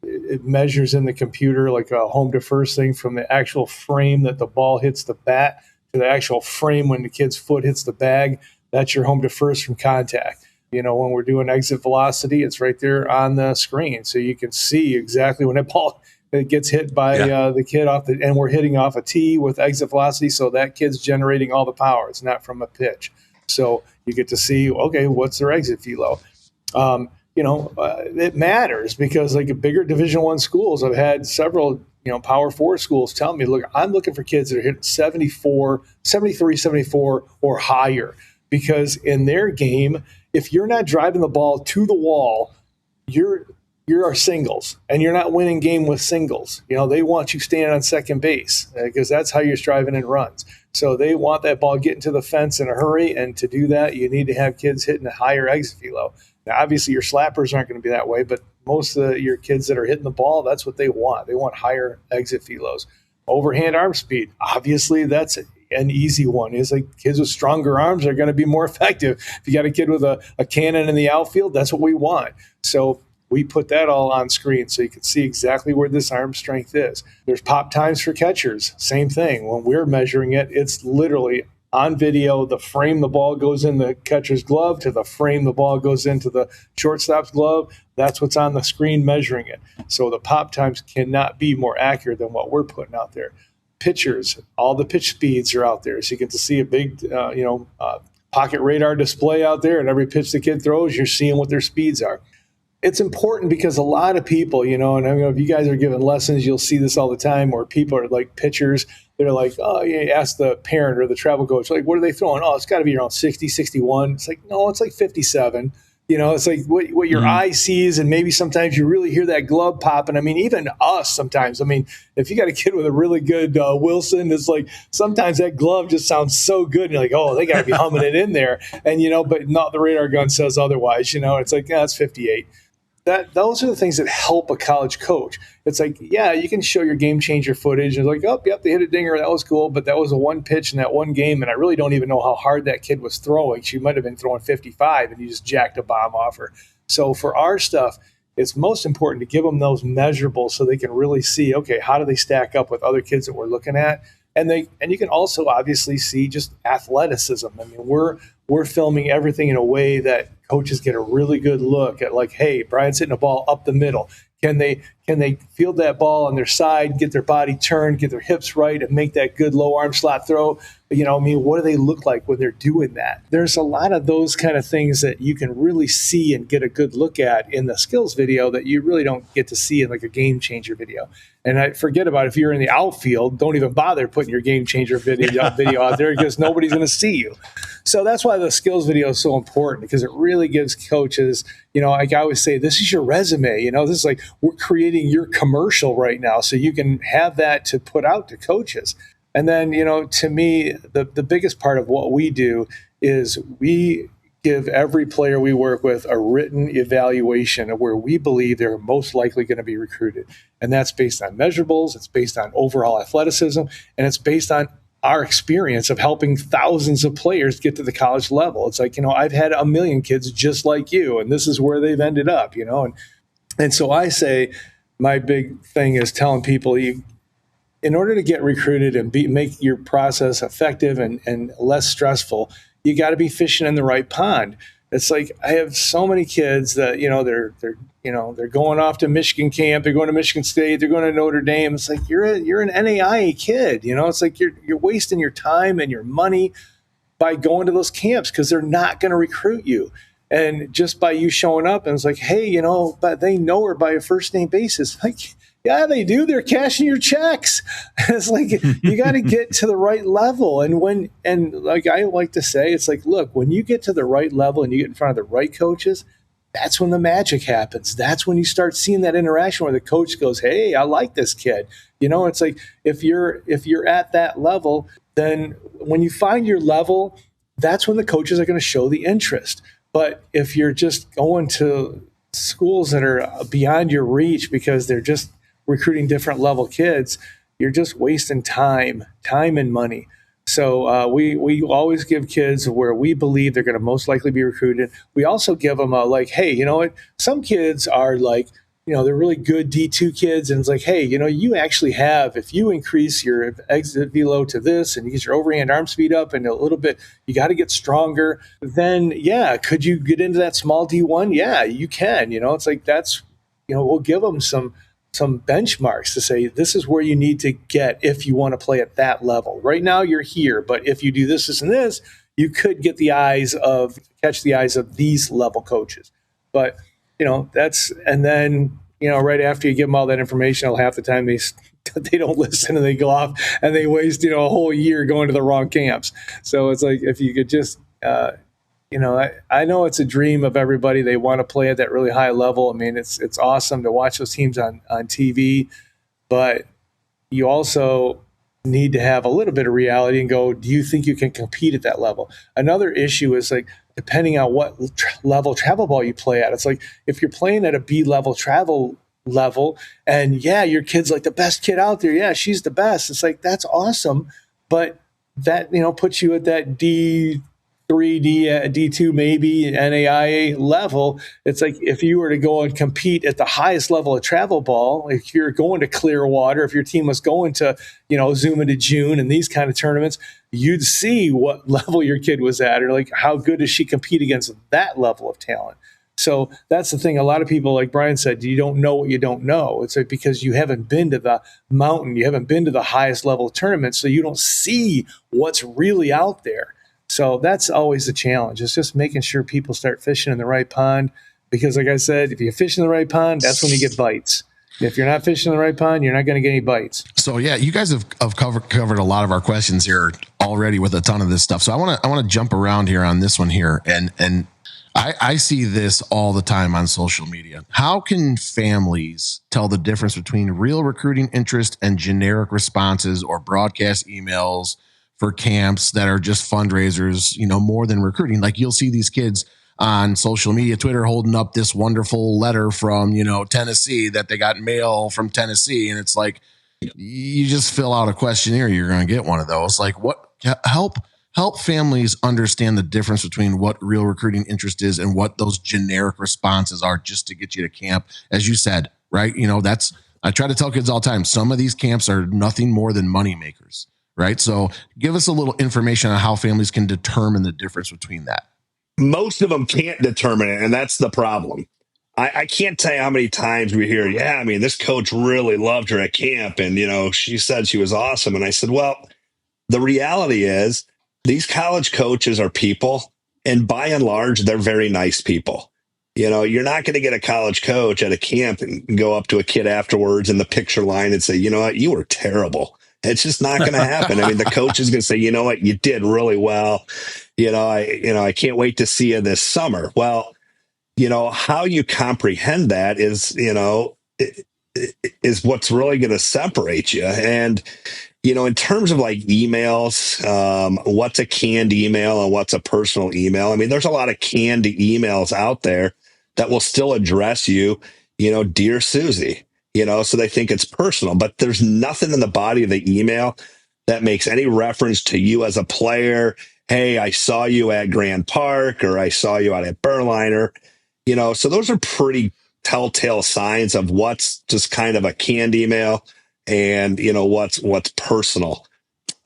A: it measures in the computer like a home to first thing from the actual frame that the ball hits the bat to the actual frame when the kid's foot hits the bag. That's your home to first from contact. When we're doing exit velocity, it's right there on the screen. So you can see exactly when it gets hit by the kid and we're hitting off a tee with exit velocity. So that kid's generating all the power. It's not from a pitch. So you get to see, okay, what's their exit velo? It matters because like bigger Division I schools, I've had several, Power 4 schools tell me, look, I'm looking for kids that are hitting 74, 73, 74 or higher, because in their game, if you're not driving the ball to the wall, you're you're singles and you're not winning game with singles. They want you standing on second base because that's how you're striving in runs. So they want that ball getting to the fence in a hurry. And to do that, you need to have kids hitting a higher exit velo. Now, obviously, your slappers aren't going to be that way, but most of your kids that are hitting the ball, that's what they want. They want higher exit velos. Overhand arm speed, obviously, that's an easy one. It's like kids with stronger arms are going to be more effective. If you got a kid with a cannon in the outfield, that's what we want. So we put that all on screen so you can see exactly where this arm strength is. There's pop times for catchers. Same thing. When we're measuring it, it's literally on video. The frame the ball goes in the catcher's glove to the frame the ball goes into the shortstop's glove. That's what's on the screen measuring it. So the pop times cannot be more accurate than what we're putting out there. Pitchers, all the pitch speeds are out there. So you get to see a big, pocket radar display out there, and every pitch the kid throws, you're seeing what their speeds are. It's important because a lot of people, and I know if you guys are giving lessons, you'll see this all the time where people are like pitchers. They're like, oh, you ask the parent or the travel coach, like, what are they throwing? Oh, it's got to be around 60, 61. It's like, no, it's like 57. It's like what your eye sees, and maybe sometimes you really hear that glove popping. I mean, even us sometimes. I mean, if you got a kid with a really good Wilson, it's like sometimes that glove just sounds so good. And you're like, oh, they got to be humming it in there. And, but not the radar gun says otherwise. It's like, it's 58. Those are the things that help a college coach. It's like, yeah, you can show your game changer footage. And it's like, oh, yep, they hit a dinger. That was cool. But that was a one pitch in that one game. And I really don't even know how hard that kid was throwing. She might have been throwing 55 and you just jacked a bomb off her. So for our stuff, it's most important to give them those measurables so they can really see, okay, how do they stack up with other kids that we're looking at? And you can also obviously see just athleticism. I mean, we're filming everything in a way that coaches get a really good look at, like, hey, Brian's hitting a ball up the middle. Can they field that ball on their side, get their body turned, get their hips right, and make that good low arm slot throw? What do they look like when they're doing that? There's a lot of those kind of things that you can really see and get a good look at in the skills video that you really don't get to see in like a game changer video. And I forget about if you're in the outfield, don't even bother putting your game changer video out there because nobody's going to see you. So that's why the skills video is so important, because it really gives coaches, like I always say, this is your resume. This is like we're creating your commercial right now so you can have that to put out to coaches. And then, to me, the biggest part of what we do is we give every player we work with a written evaluation of where we believe they're most likely going to be recruited. And that's based on measurables, it's based on overall athleticism, and it's based on our experience of helping thousands of players get to the college level. It's like, I've had a million kids just like you, and this is where they've ended up, And so I say my big thing is telling people, in order to get recruited and make your process effective and less stressful, you got to be fishing in the right pond. It's like I have so many kids that they're going off to Michigan camp, they're going to Michigan State, they're going to Notre Dame. It's like you're an NAIA kid, It's like you're wasting your time and your money by going to those camps because they're not going to recruit you. And just by you showing up, and it's like, hey, but they know her by a first name basis. Like, yeah, they do. They're cashing your checks. It's like you got to get to the right level. And like I like to say, it's like, look, when you get to the right level and you get in front of the right coaches, that's when the magic happens. That's when you start seeing that interaction where the coach goes, hey, I like this kid. It's like if you're at that level, then when you find your level, that's when the coaches are going to show the interest. But if you're just going to schools that are beyond your reach because they're just recruiting different level kids, you're just wasting time and money. So we always give kids where we believe they're going to most likely be recruited. We also give them hey, you know what? Some kids are like, they're really good D2 kids. And it's like, hey, you actually have, if you increase your exit velo to this and you get your overhand arm speed up and a little bit, you got to get stronger. Then, yeah, could you get into that small D1? Yeah, you can. It's like that's, we'll give them some benchmarks to say this is where you need to get if you want to play at that level. Right now you're here, but if you do this and this, you could catch the eyes of these level coaches. But and then right after you give them all that information, half the time they don't listen and they go off and they waste a whole year going to the wrong camps. So it's like if you could just I know it's a dream of everybody. They want to play at that really high level. I mean, it's awesome to watch those teams on TV, but you also need to have a little bit of reality and go, do you think you can compete at that level? Another issue is like, depending on what level travel ball you play at, it's like if you're playing at a B level travel level and yeah, your kid's like the best kid out there. Yeah, she's the best. It's like, that's awesome. But that, puts you at that D3, D2, maybe NAIA level. It's like if you were to go and compete at the highest level of travel ball, if you're going to Clearwater, if your team was going to, Zuma to June and these kind of tournaments, you'd see what level your kid was at, or like how good does she compete against that level of talent. So that's the thing. A lot of people, like Brian said, you don't know what you don't know. It's like because you haven't been to the mountain, you haven't been to the highest level tournament, so you don't see what's really out there. So that's always the challenge. It's just making sure people start fishing in the right pond. Because like I said, if you fish in the right pond, that's when you get bites. If you're not fishing in the right pond, you're not going to get any bites.
D: So yeah, you guys have covered a lot of our questions here already with a ton of this stuff. So I want to jump around here on this one here, and I see this all the time on social media. How can families tell the difference between real recruiting interest and generic responses or broadcast emails for camps that are just fundraisers, more than recruiting? Like you'll see these kids on social media, Twitter, holding up this wonderful letter from, Tennessee that they got mail from Tennessee. And it's like, you just fill out a questionnaire, you're going to get one of those. Like help families understand the difference between what real recruiting interest is and what those generic responses are just to get you to camp. As you said, right? I try to tell kids all the time, some of these camps are nothing more than money makers, right? So give us a little information on how families can determine the difference between that.
E: Most of them can't determine it, and that's the problem. I can't tell you how many times we hear, yeah, I mean, this coach really loved her at camp, and, she said she was awesome. And I said, well, the reality is these college coaches are people, and by and large, they're very nice people. You're not going to get a college coach at a camp and go up to a kid afterwards in the picture line and say, you know what, you were terrible. It's just not going to happen. I mean, the coach is going to say, you know what, you did really well. I can't wait to see you this summer. Well, how you comprehend that is what's really going to separate you. And, in terms of like emails, what's a canned email and what's a personal email? I mean, there's a lot of canned emails out there that will still address you, dear Susie, so they think it's personal, but there's nothing in the body of the email that makes any reference to you as a player. Hey, I saw you at Grand Park, or I saw you out at Berliner, so those are pretty telltale signs of what's just kind of a canned email and, what's personal.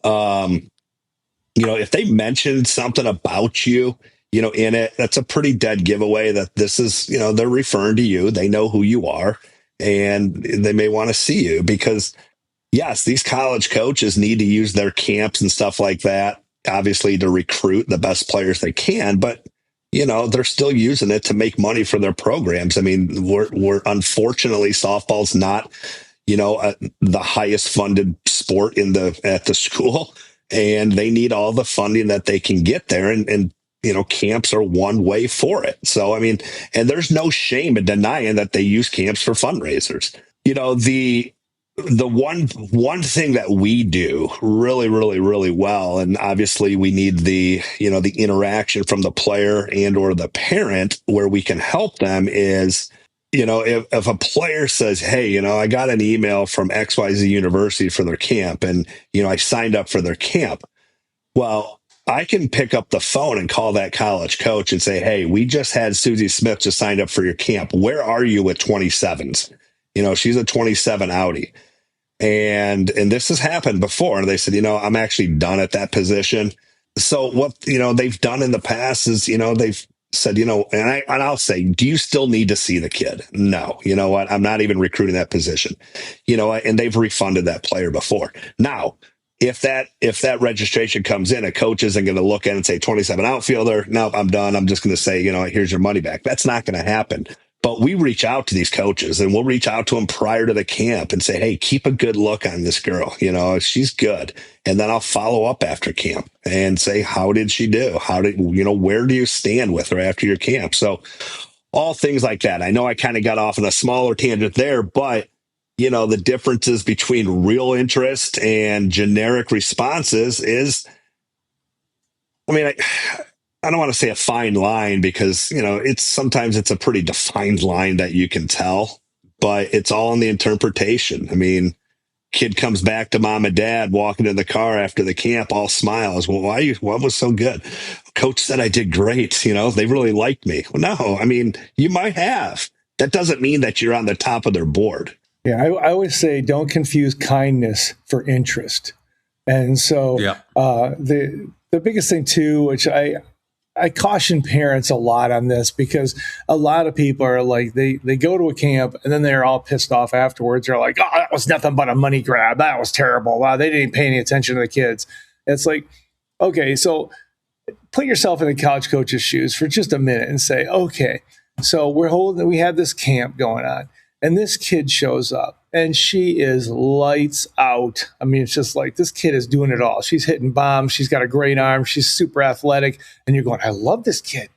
E: If they mentioned something about you, in it, that's a pretty dead giveaway that this is, they're referring to you. They know who you are, and they may want to see you because, yes, these college coaches need to use their camps and stuff like that, obviously, to recruit the best players they can. But, they're still using it to make money for their programs. I mean, we're unfortunately, softball's not, the highest funded sport at the school, and they need all the funding that they can get there. And camps are one way for it. So, I mean, and there's no shame in denying that they use camps for fundraisers. The one thing that we do really, really, really well, and obviously we need the interaction from the player and or the parent where we can help them is, if a player says, hey, I got an email from XYZ University for their camp, and, I signed up for their camp. Well, I can pick up the phone and call that college coach and say, hey, we just had Susie Smith just signed up for your camp. Where are you with 27s? She's a 27 outie. And this has happened before. And they said, I'm actually done at that position. So what, they've done in the past is, they've said, and I'll say, do you still need to see the kid? No. You know what? I'm not even recruiting that position. And they've refunded that player before. Now, if that registration comes in, a coach isn't going to look at it and say 27 outfielder. No, I'm done. I'm just going to say, here's your money back. That's not going to happen. But we reach out to these coaches, and we'll reach out to them prior to the camp and say, hey, keep a good look on this girl. She's good. And then I'll follow up after camp and say, how did she do? Where do you stand with her after your camp? So all things like that. I know I kind of got off on a smaller tangent there, but the differences between real interest and generic responses is, I don't want to say a fine line because, sometimes it's a pretty defined line that you can tell, but it's all in the interpretation. Kid comes back to mom and dad walking in the car after the camp, all smiles. Well, what was so good? Coach said I did great. They really liked me. Well, no, you might have. That doesn't mean that you're on the top of their board.
A: Yeah, I always say don't confuse kindness for interest. And so the biggest thing too, which I caution parents a lot on this, because a lot of people are like, they go to a camp and then they're all pissed off afterwards. They're like, oh, that was nothing but a money grab. That was terrible. Wow, they didn't pay any attention to the kids. It's like, okay, so put yourself in the couch coach's shoes for just a minute and say, okay, so we have this camp going on and this kid shows up and she is lights out. It's just like, this kid is doing it all. She's hitting bombs. She's got a great arm. She's super athletic. And you're going, I love this kid,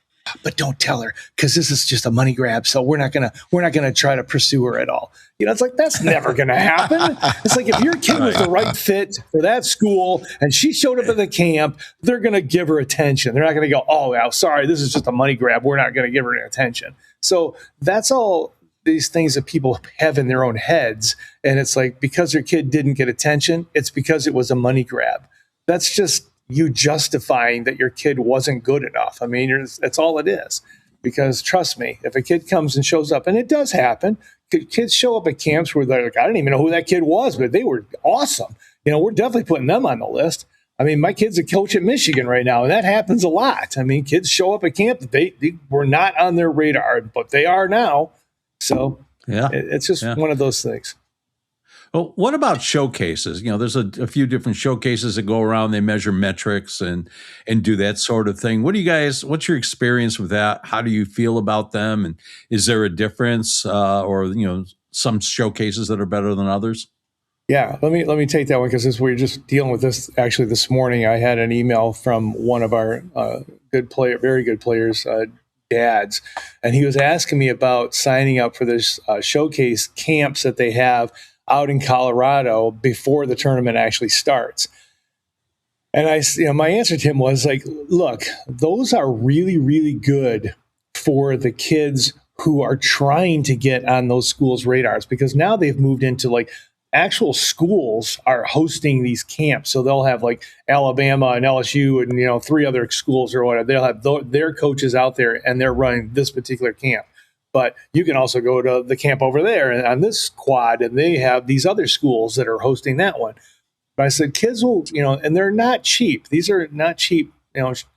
A: but don't tell her, because this is just a money grab. So we're not going to try to pursue her at all. It's like, that's never going to happen. It's like, if your kid was the right fit for that school and she showed up at the camp, they're going to give her attention. They're not going to go, oh, well, sorry, this is just a money grab. We're not going to give her any attention. So that's all these things that people have in their own heads. And it's like, because their kid didn't get attention, it's because it was a money grab. That's just you justifying that your kid wasn't good enough. That's all it is. Because trust me, if a kid comes and shows up, and it does happen, kids show up at camps where they're like, I didn't even know who that kid was, but they were awesome. We're definitely putting them on the list. My kid's a coach at Michigan right now, and that happens a lot. Kids show up at camp, they were not on their radar, but they are now. So it's just one of those things.
C: Well, what about showcases? There's a few different showcases that go around. They measure metrics and do that sort of thing. What's your experience with that? How do you feel about them? And is there a difference or some showcases that are better than others?
A: Yeah, let me take that one, because we're just dealing with this actually this morning. I had an email from one of our very good players, dads, and he was asking me about signing up for this showcase camps that they have out in Colorado before the tournament actually starts. And my answer to him was like, look, those are really, really good for the kids who are trying to get on those schools' radars, because now they've moved into like actual schools are hosting these camps. So they'll have like Alabama and LSU and, 3 other schools or whatever. They'll have their coaches out there and they're running this particular camp. But you can also go to the camp over there and on this quad, and they have these other schools that are hosting that one. But I said, kids will, and they're not cheap. These are not cheap,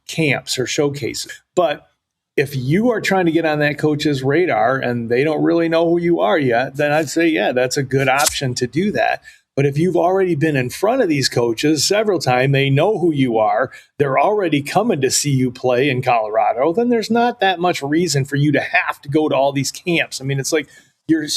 A: camps or showcases. But if you are trying to get on that coach's radar and they don't really know who you are yet, then I'd say, yeah, that's a good option to do that. But if you've already been in front of these coaches several times, they know who you are, they're already coming to see you play in Colorado, then there's not that much reason for you to have to go to all these camps. It's like you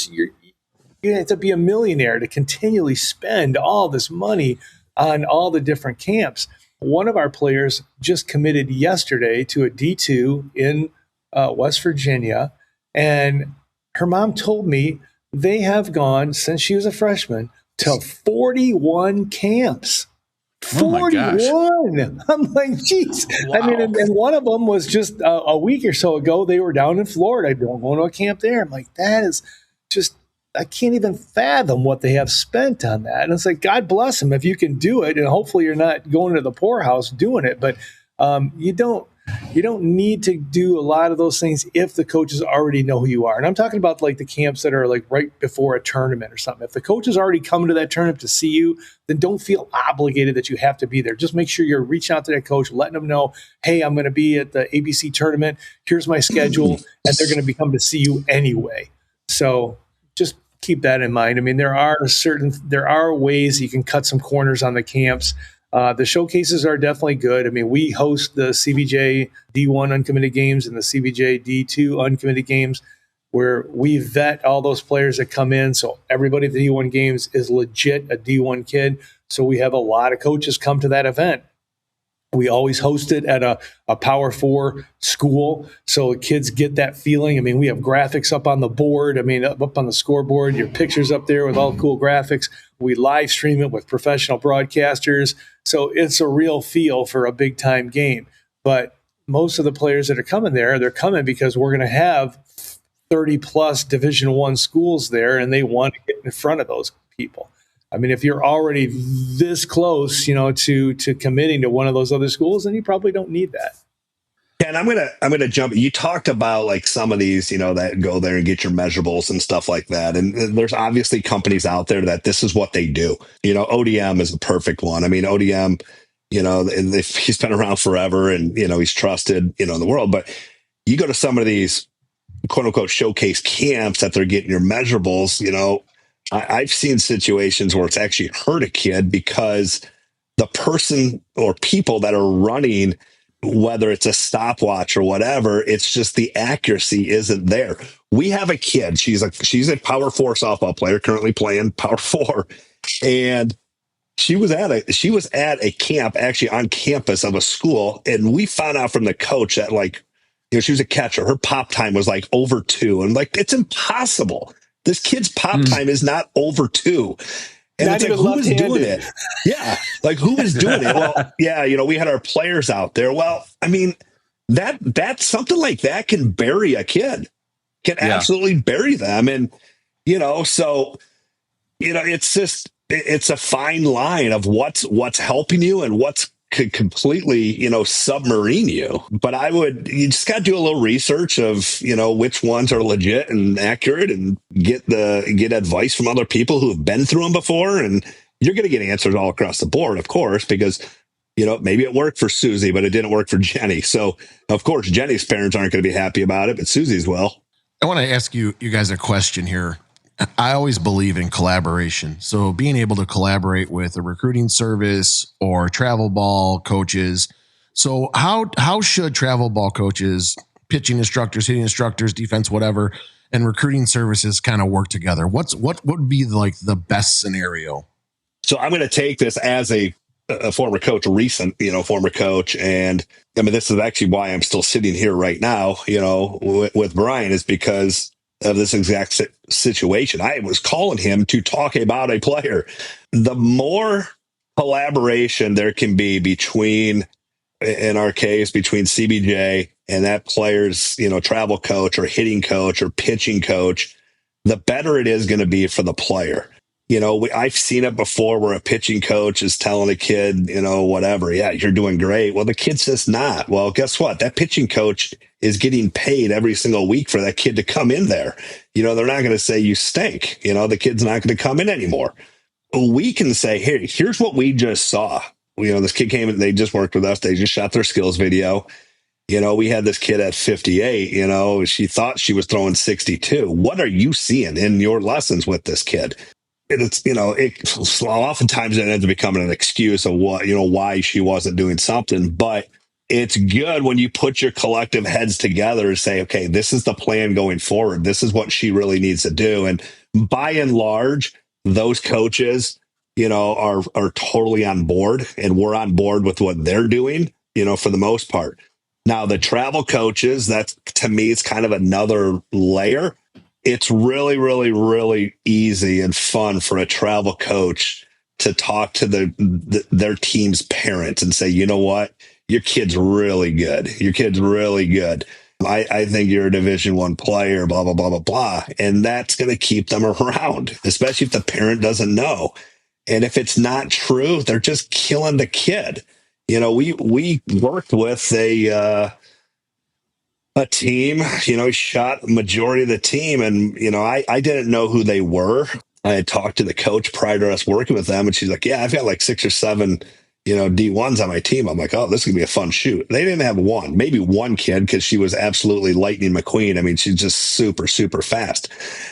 A: have to be a millionaire to continually spend all this money on all the different camps. One of our players just committed yesterday to a D2 in West Virginia, and her mom told me they have gone, since she was a freshman, to 41 camps. 41. I'm like, geez. Wow. And one of them was just a week or so ago. They were down in Florida. Going to a camp there. I'm like, that is just, I can't even fathom what they have spent on that. And it's like, God bless them if you can do it. And hopefully you're not going to the poorhouse doing it. But you don't need to do a lot of those things if the coaches already know who you are. And I'm talking about like the camps that are like right before a tournament or something. If the coach is already coming to that tournament to see you, then don't feel obligated that you have to be there. Just make sure you're reaching out to that coach, letting them know, hey, I'm going to be at the ABC tournament. Here's my schedule. And they're going to be coming to see you anyway. So just keep that in mind. There are ways you can cut some corners on the camps. The showcases are definitely good. We host the CBJ D1 uncommitted games and the CBJ D2 uncommitted games. where we vet all those players that come in. So everybody at the D1 games is legit a D1 kid. So we have a lot of coaches come to that event. We always host it at a Power 4 school, so kids get that feeling. I mean, we have graphics up on the board. I mean, up on the scoreboard, your pictures up there with all cool graphics. We live stream it with professional broadcasters. So it's a real feel for a big-time game. But most of the players that are coming there, they're coming because we're going to have 30-plus Division I schools there, and they want to get in front of those people. I mean, if you're already this close, to committing to one of those other schools, then you probably don't need that.
E: And I'm gonna jump. You talked about like some of these, that go there and get your measurables and stuff like that. And there's obviously companies out there that this is what they do. ODM is a perfect one. I mean, ODM, he's been around forever, and he's trusted, in the world. But you go to some of these quote unquote showcase camps that they're getting your measurables. I've seen situations where it's actually hurt a kid because the person or people that are running, whether it's a stopwatch or whatever, it's just the accuracy isn't there. We have a kid. She's a Power 4 softball player, currently playing Power 4, and she was at a camp actually on campus of a school, and we found out from the coach that she was a catcher. Her pop time was over 2, and it's impossible. This kid's pop time is not over 2. And
A: not
E: it's who is doing it? Yeah. Who is doing it? Well, yeah, we had our players out there. Well, I mean, that's something like that can bury a kid, can absolutely bury them. And, so, it's just, it's a fine line of what's helping you and what's could completely, submarine you. But you just got to do a little research of, which ones are legit and accurate, and get advice from other people who have been through them before. And you're going to get answers all across the board, of course, because, maybe it worked for Susie, but it didn't work for Jenny. So of course, Jenny's parents aren't going to be happy about it, but Susie's will.
D: I want to ask you guys a question here. I always believe in collaboration. So being able to collaborate with a recruiting service or travel ball coaches. So how should travel ball coaches, pitching instructors, hitting instructors, defense, whatever, and recruiting services kind of work together? What would be the best scenario?
E: So I'm going to take this as a former coach, former coach. And I mean, this is actually why I'm still sitting here right now, with Brian, is because of this exact situation. I was calling him to talk about a player. The more collaboration there can be between, in our case, between CBJ and that player's, travel coach or hitting coach or pitching coach, the better it is going to be for the player. I've seen it before where a pitching coach is telling a kid, whatever, yeah, you're doing great. Well, the kid's just not. Well, guess what? That pitching coach is getting paid every single week for that kid to come in there. They're not going to say you stink. The kid's not going to come in anymore. We can say, here's what we just saw. This kid came in, they just worked with us. They just shot their skills video. We had this kid at 58, she thought she was throwing 62. What are you seeing in your lessons with this kid? It's, oftentimes it ends up becoming an excuse of why she wasn't doing something. But it's good when you put your collective heads together and say, okay, this is the plan going forward. This is what she really needs to do. And by and large, those coaches, are totally on board, and we're on board with what they're doing, for the most part. Now, the travel coaches, that's, to me, it's kind of another layer. It's really, really, really easy and fun for a travel coach to talk to their team's parents and say, you know what, your kid's really good. Your kid's really good. I think you're a Division I player, blah, blah, blah, blah, blah. And that's going to keep them around, especially if the parent doesn't know. And if it's not true, they're just killing the kid. We worked with a team, shot majority of the team. And, I didn't know who they were. I had talked to the coach prior to us working with them. And she's like, yeah, I've got 6 or 7, D1s on my team. I'm like, oh, this is gonna be a fun shoot. They didn't have maybe one kid, because she was absolutely Lightning McQueen. I mean, she's just super, super fast.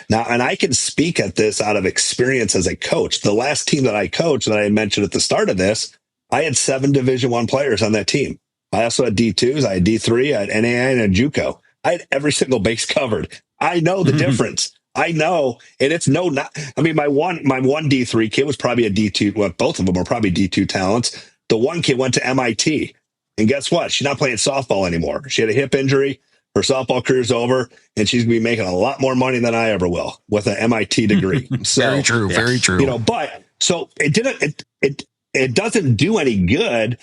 E: Now, and I can speak at this out of experience as a coach. The last team that I coached, that I had mentioned at the start of this, I had 7 Division I players on that team. I also had D2s, I had D3, I had NAI, and a JUCO. I had every single base covered. I know the difference. I know, and it's not. I mean, my one D3 kid was probably a D2. Well, both of them were probably D2 talents. The one kid went to MIT, and guess what? She's not playing softball anymore. She had a hip injury. Her softball career's over, and she's gonna be making a lot more money than I ever will with an MIT degree. So,
D: very true, very true.
E: You know, but so it didn't. It doesn't do any good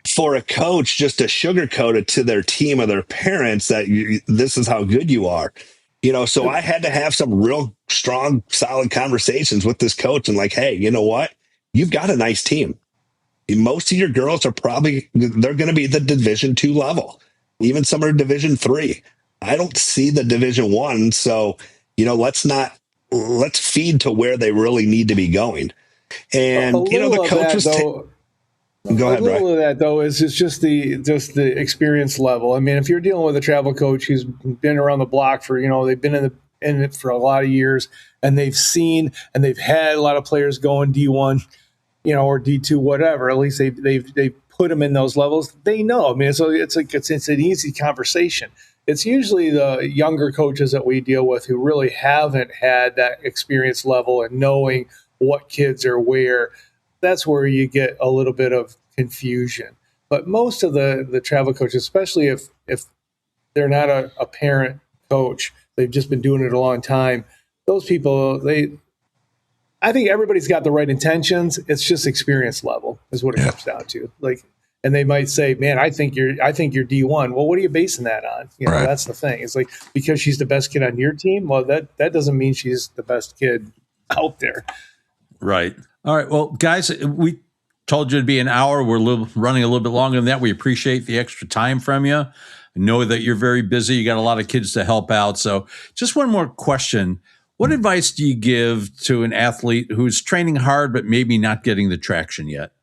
E: for a coach just to sugarcoat it to their team or their parents that this is how good you are. You know, so I had to have some real strong, solid conversations with this coach and like, hey, you know what? You've got a nice team. Most of your girls are they're going to be the Division II level. Even some are Division III. I don't see the Division I. So, you know, let's feed to where they really need to be going. And, you know, the coach was
A: Go ahead, Brian. A little of that, though, is it's just the experience level. I mean, if you're dealing with a travel coach who's been around the block for, you know, they've been in it for a lot of years, and they've seen and they've had a lot of players going D1, you know, or D2, whatever. At least they've put them in those levels. They know. I mean, it's an easy conversation. It's usually the younger coaches that we deal with who really haven't had that experience level and knowing what kids are where. That's where you get a little bit of confusion. But most of the travel coaches, especially if they're not a parent coach, they've just been doing it a long time, those people, I think everybody's got the right intentions. It's just experience level is what it comes down to. Like, and they might say, man, I think you're D1. Well, what are you basing that on? You know, That's the thing. It's like, because she's the best kid on your team. Well, that doesn't mean she's the best kid out there.
C: Right. All right. Well, guys, we told you it'd be an hour. We're running a little bit longer than that. We appreciate the extra time from you. I know that you're very busy. You got a lot of kids to help out. So just one more question. What advice do you give to an athlete who's training hard but maybe not getting the traction yet?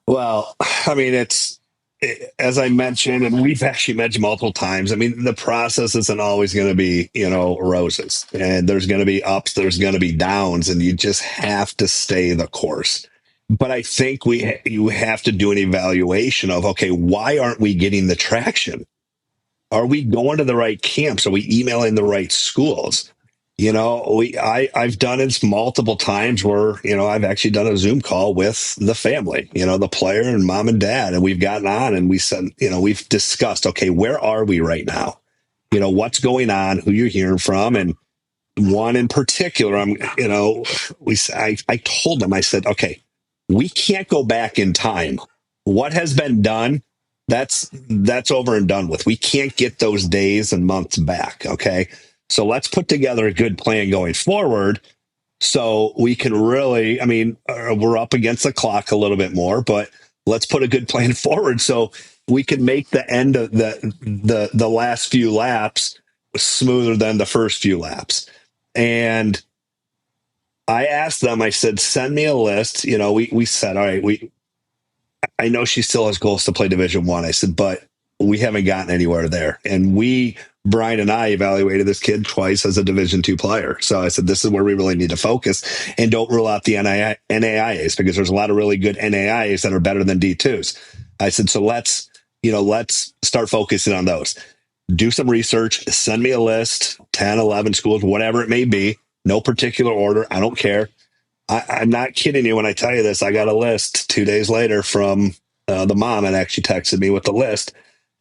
E: Well, I mean, as I mentioned, and we've actually mentioned multiple times, I mean, the process isn't always going to be, you know, roses, and there's going to be ups, there's going to be downs, and you just have to stay the course. But I think you have to do an evaluation of, okay, why aren't we getting the traction? Are we going to the right camps? Are we emailing the right schools? You know, I've done it multiple times where, you know, I've actually done a Zoom call with the family, you know, the player and mom and dad, and we've gotten on and we said, you know, we've discussed, okay, where are we right now? You know, what's going on, who you're hearing from. And one in particular, I told them, I said, okay, we can't go back in time. What has been done, that's over and done with. We can't get those days and months back. Okay. So let's put together a good plan going forward so we can really, I mean, we're up against the clock a little bit more, but let's put a good plan forward so we can make the end of the last few laps smoother than the first few laps. And I asked them, I said, send me a list. You know, we said, all right, I know she still has goals to play Division I. I said, but we haven't gotten anywhere there. And Brian and I evaluated this kid twice as a Division II player. So I said, this is where we really need to focus, and don't rule out the NAIAs, because there's a lot of really good NAIAs that are better than D2s. I said, so let's start focusing on those. Do some research, send me a list, 10, 11 schools, whatever it may be, no particular order. I don't care. I'm not kidding you when I tell you this. I got a list 2 days later from the mom, and actually texted me with the list.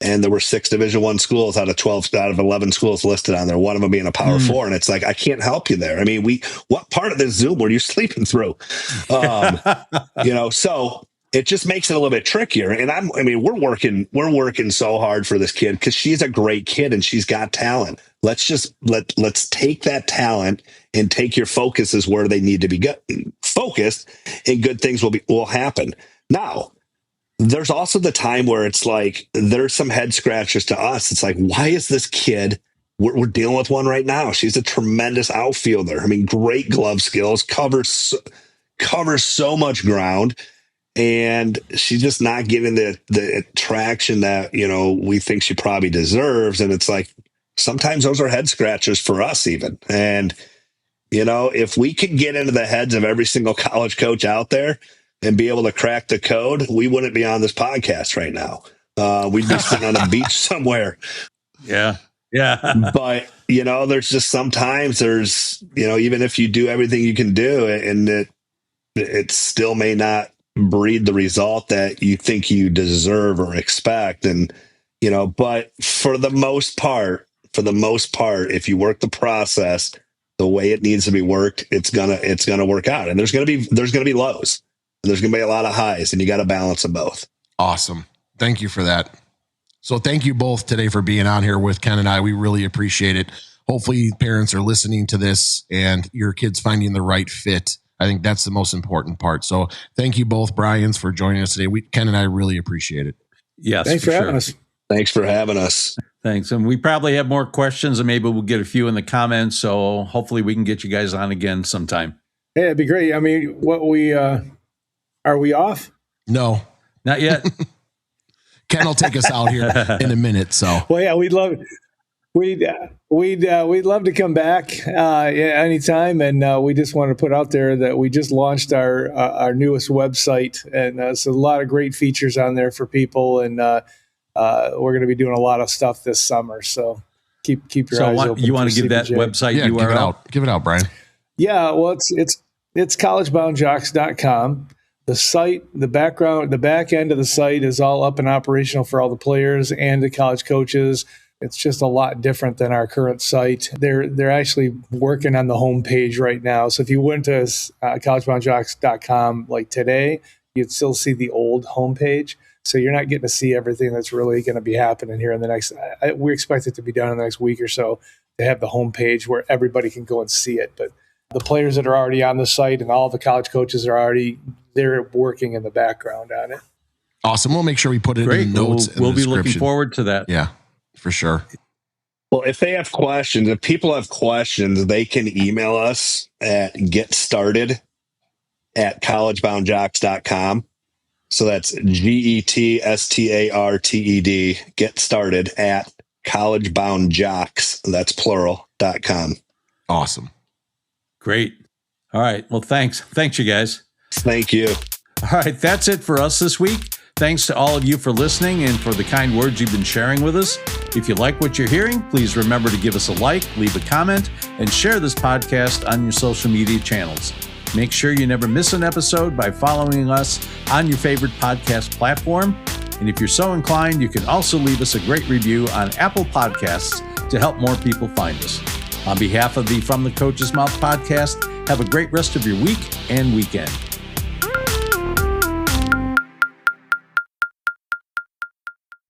E: And there were 6 Division I schools out of 11 schools listed on there, one of them being a Power 4. And it's like, I can't help you there. I mean, what part of this Zoom were you sleeping through? You know, so it just makes it a little bit trickier. And we're working so hard for this kid because she's a great kid and she's got talent. Let's take that talent and take your focuses where they need to be focused, and good things will happen. Now, there's also the time where it's like, there's some head scratchers to us. It's like, why is this kid, we're dealing with one right now. She's a tremendous outfielder. I mean, great glove skills, covers so much ground, and she's just not getting the traction that, you know, we think she probably deserves. And it's like, sometimes those are head scratchers for us even. And, you know, if we could get into the heads of every single college coach out there and be able to crack the code, we wouldn't be on this podcast right now. We'd be sitting on a beach somewhere.
C: Yeah. Yeah.
E: But, there's just sometimes even if you do everything you can do and it still may not breed the result that you think you deserve or expect. And, but for the most part, if you work the process the way it needs to be worked, it's gonna work out. And there's gonna be lows, and there's gonna be a lot of highs, and you got to balance them both.
D: Awesome. Thank you for that. So thank you both today for being on here with Ken and I. We really appreciate it. Hopefully parents are listening to this and your kids finding the right fit. I think that's the most important part. So thank you both, Bryans, for joining us today. Ken and I really appreciate it.
C: Yes.
A: Thanks for having us.
E: Thanks for having us.
C: Thanks. And we probably have more questions, and maybe we'll get a few in the comments. So hopefully we can get you guys on again sometime.
A: Hey, it'd be great. I mean, are we off?
D: No,
C: Not yet.
D: Ken will take us out here in a minute. So,
A: Well, yeah, we'd love to come back anytime, and we just want to put out there that we just launched our newest website, and so a lot of great features on there for people, and we're going to be doing a lot of stuff this summer. So keep your eyes open.
C: You want to give that
A: CBJ.
C: website
D: yeah,
C: URL?
D: give it out, Brian.
A: Yeah, well, it's collegeboundjocks.com. The site, the back end of the site is all up and operational for all the players and the college coaches. It's just a lot different than our current site. They're actually working on the homepage right now. So if you went to collegeboundjocks.com like today, you'd still see the old homepage. So you're not getting to see everything that's really going to be happening here in the next. We expect it to be done in the next week or so to have the homepage where everybody can go and see it. But the players that are already on the site and all the college coaches they're working in the background on it.
D: Awesome. We'll make sure we put it
C: Great.
D: in the notes.
C: We'll
D: in the
C: be looking
D: description.
C: forward to that.
D: Yeah, for sure.
E: Well, if people have questions, they can email us at getstarted@collegeboundjocks.com. So that's GETSTARTED, get started at collegeboundjocks, that's plural.com.
D: Awesome.
C: Great. All right. Well, thanks. Thanks, you guys.
E: Thank you.
C: All right. That's it for us this week. Thanks to all of you for listening and for the kind words you've been sharing with us. If you like what you're hearing, please remember to give us a like, leave a comment, and share this podcast on your social media channels. Make sure you never miss an episode by following us on your favorite podcast platform. And if you're so inclined, you can also leave us a great review on Apple Podcasts to help more people find us. On behalf of the From the Coach's Mouth podcast, have a great rest of your week and weekend.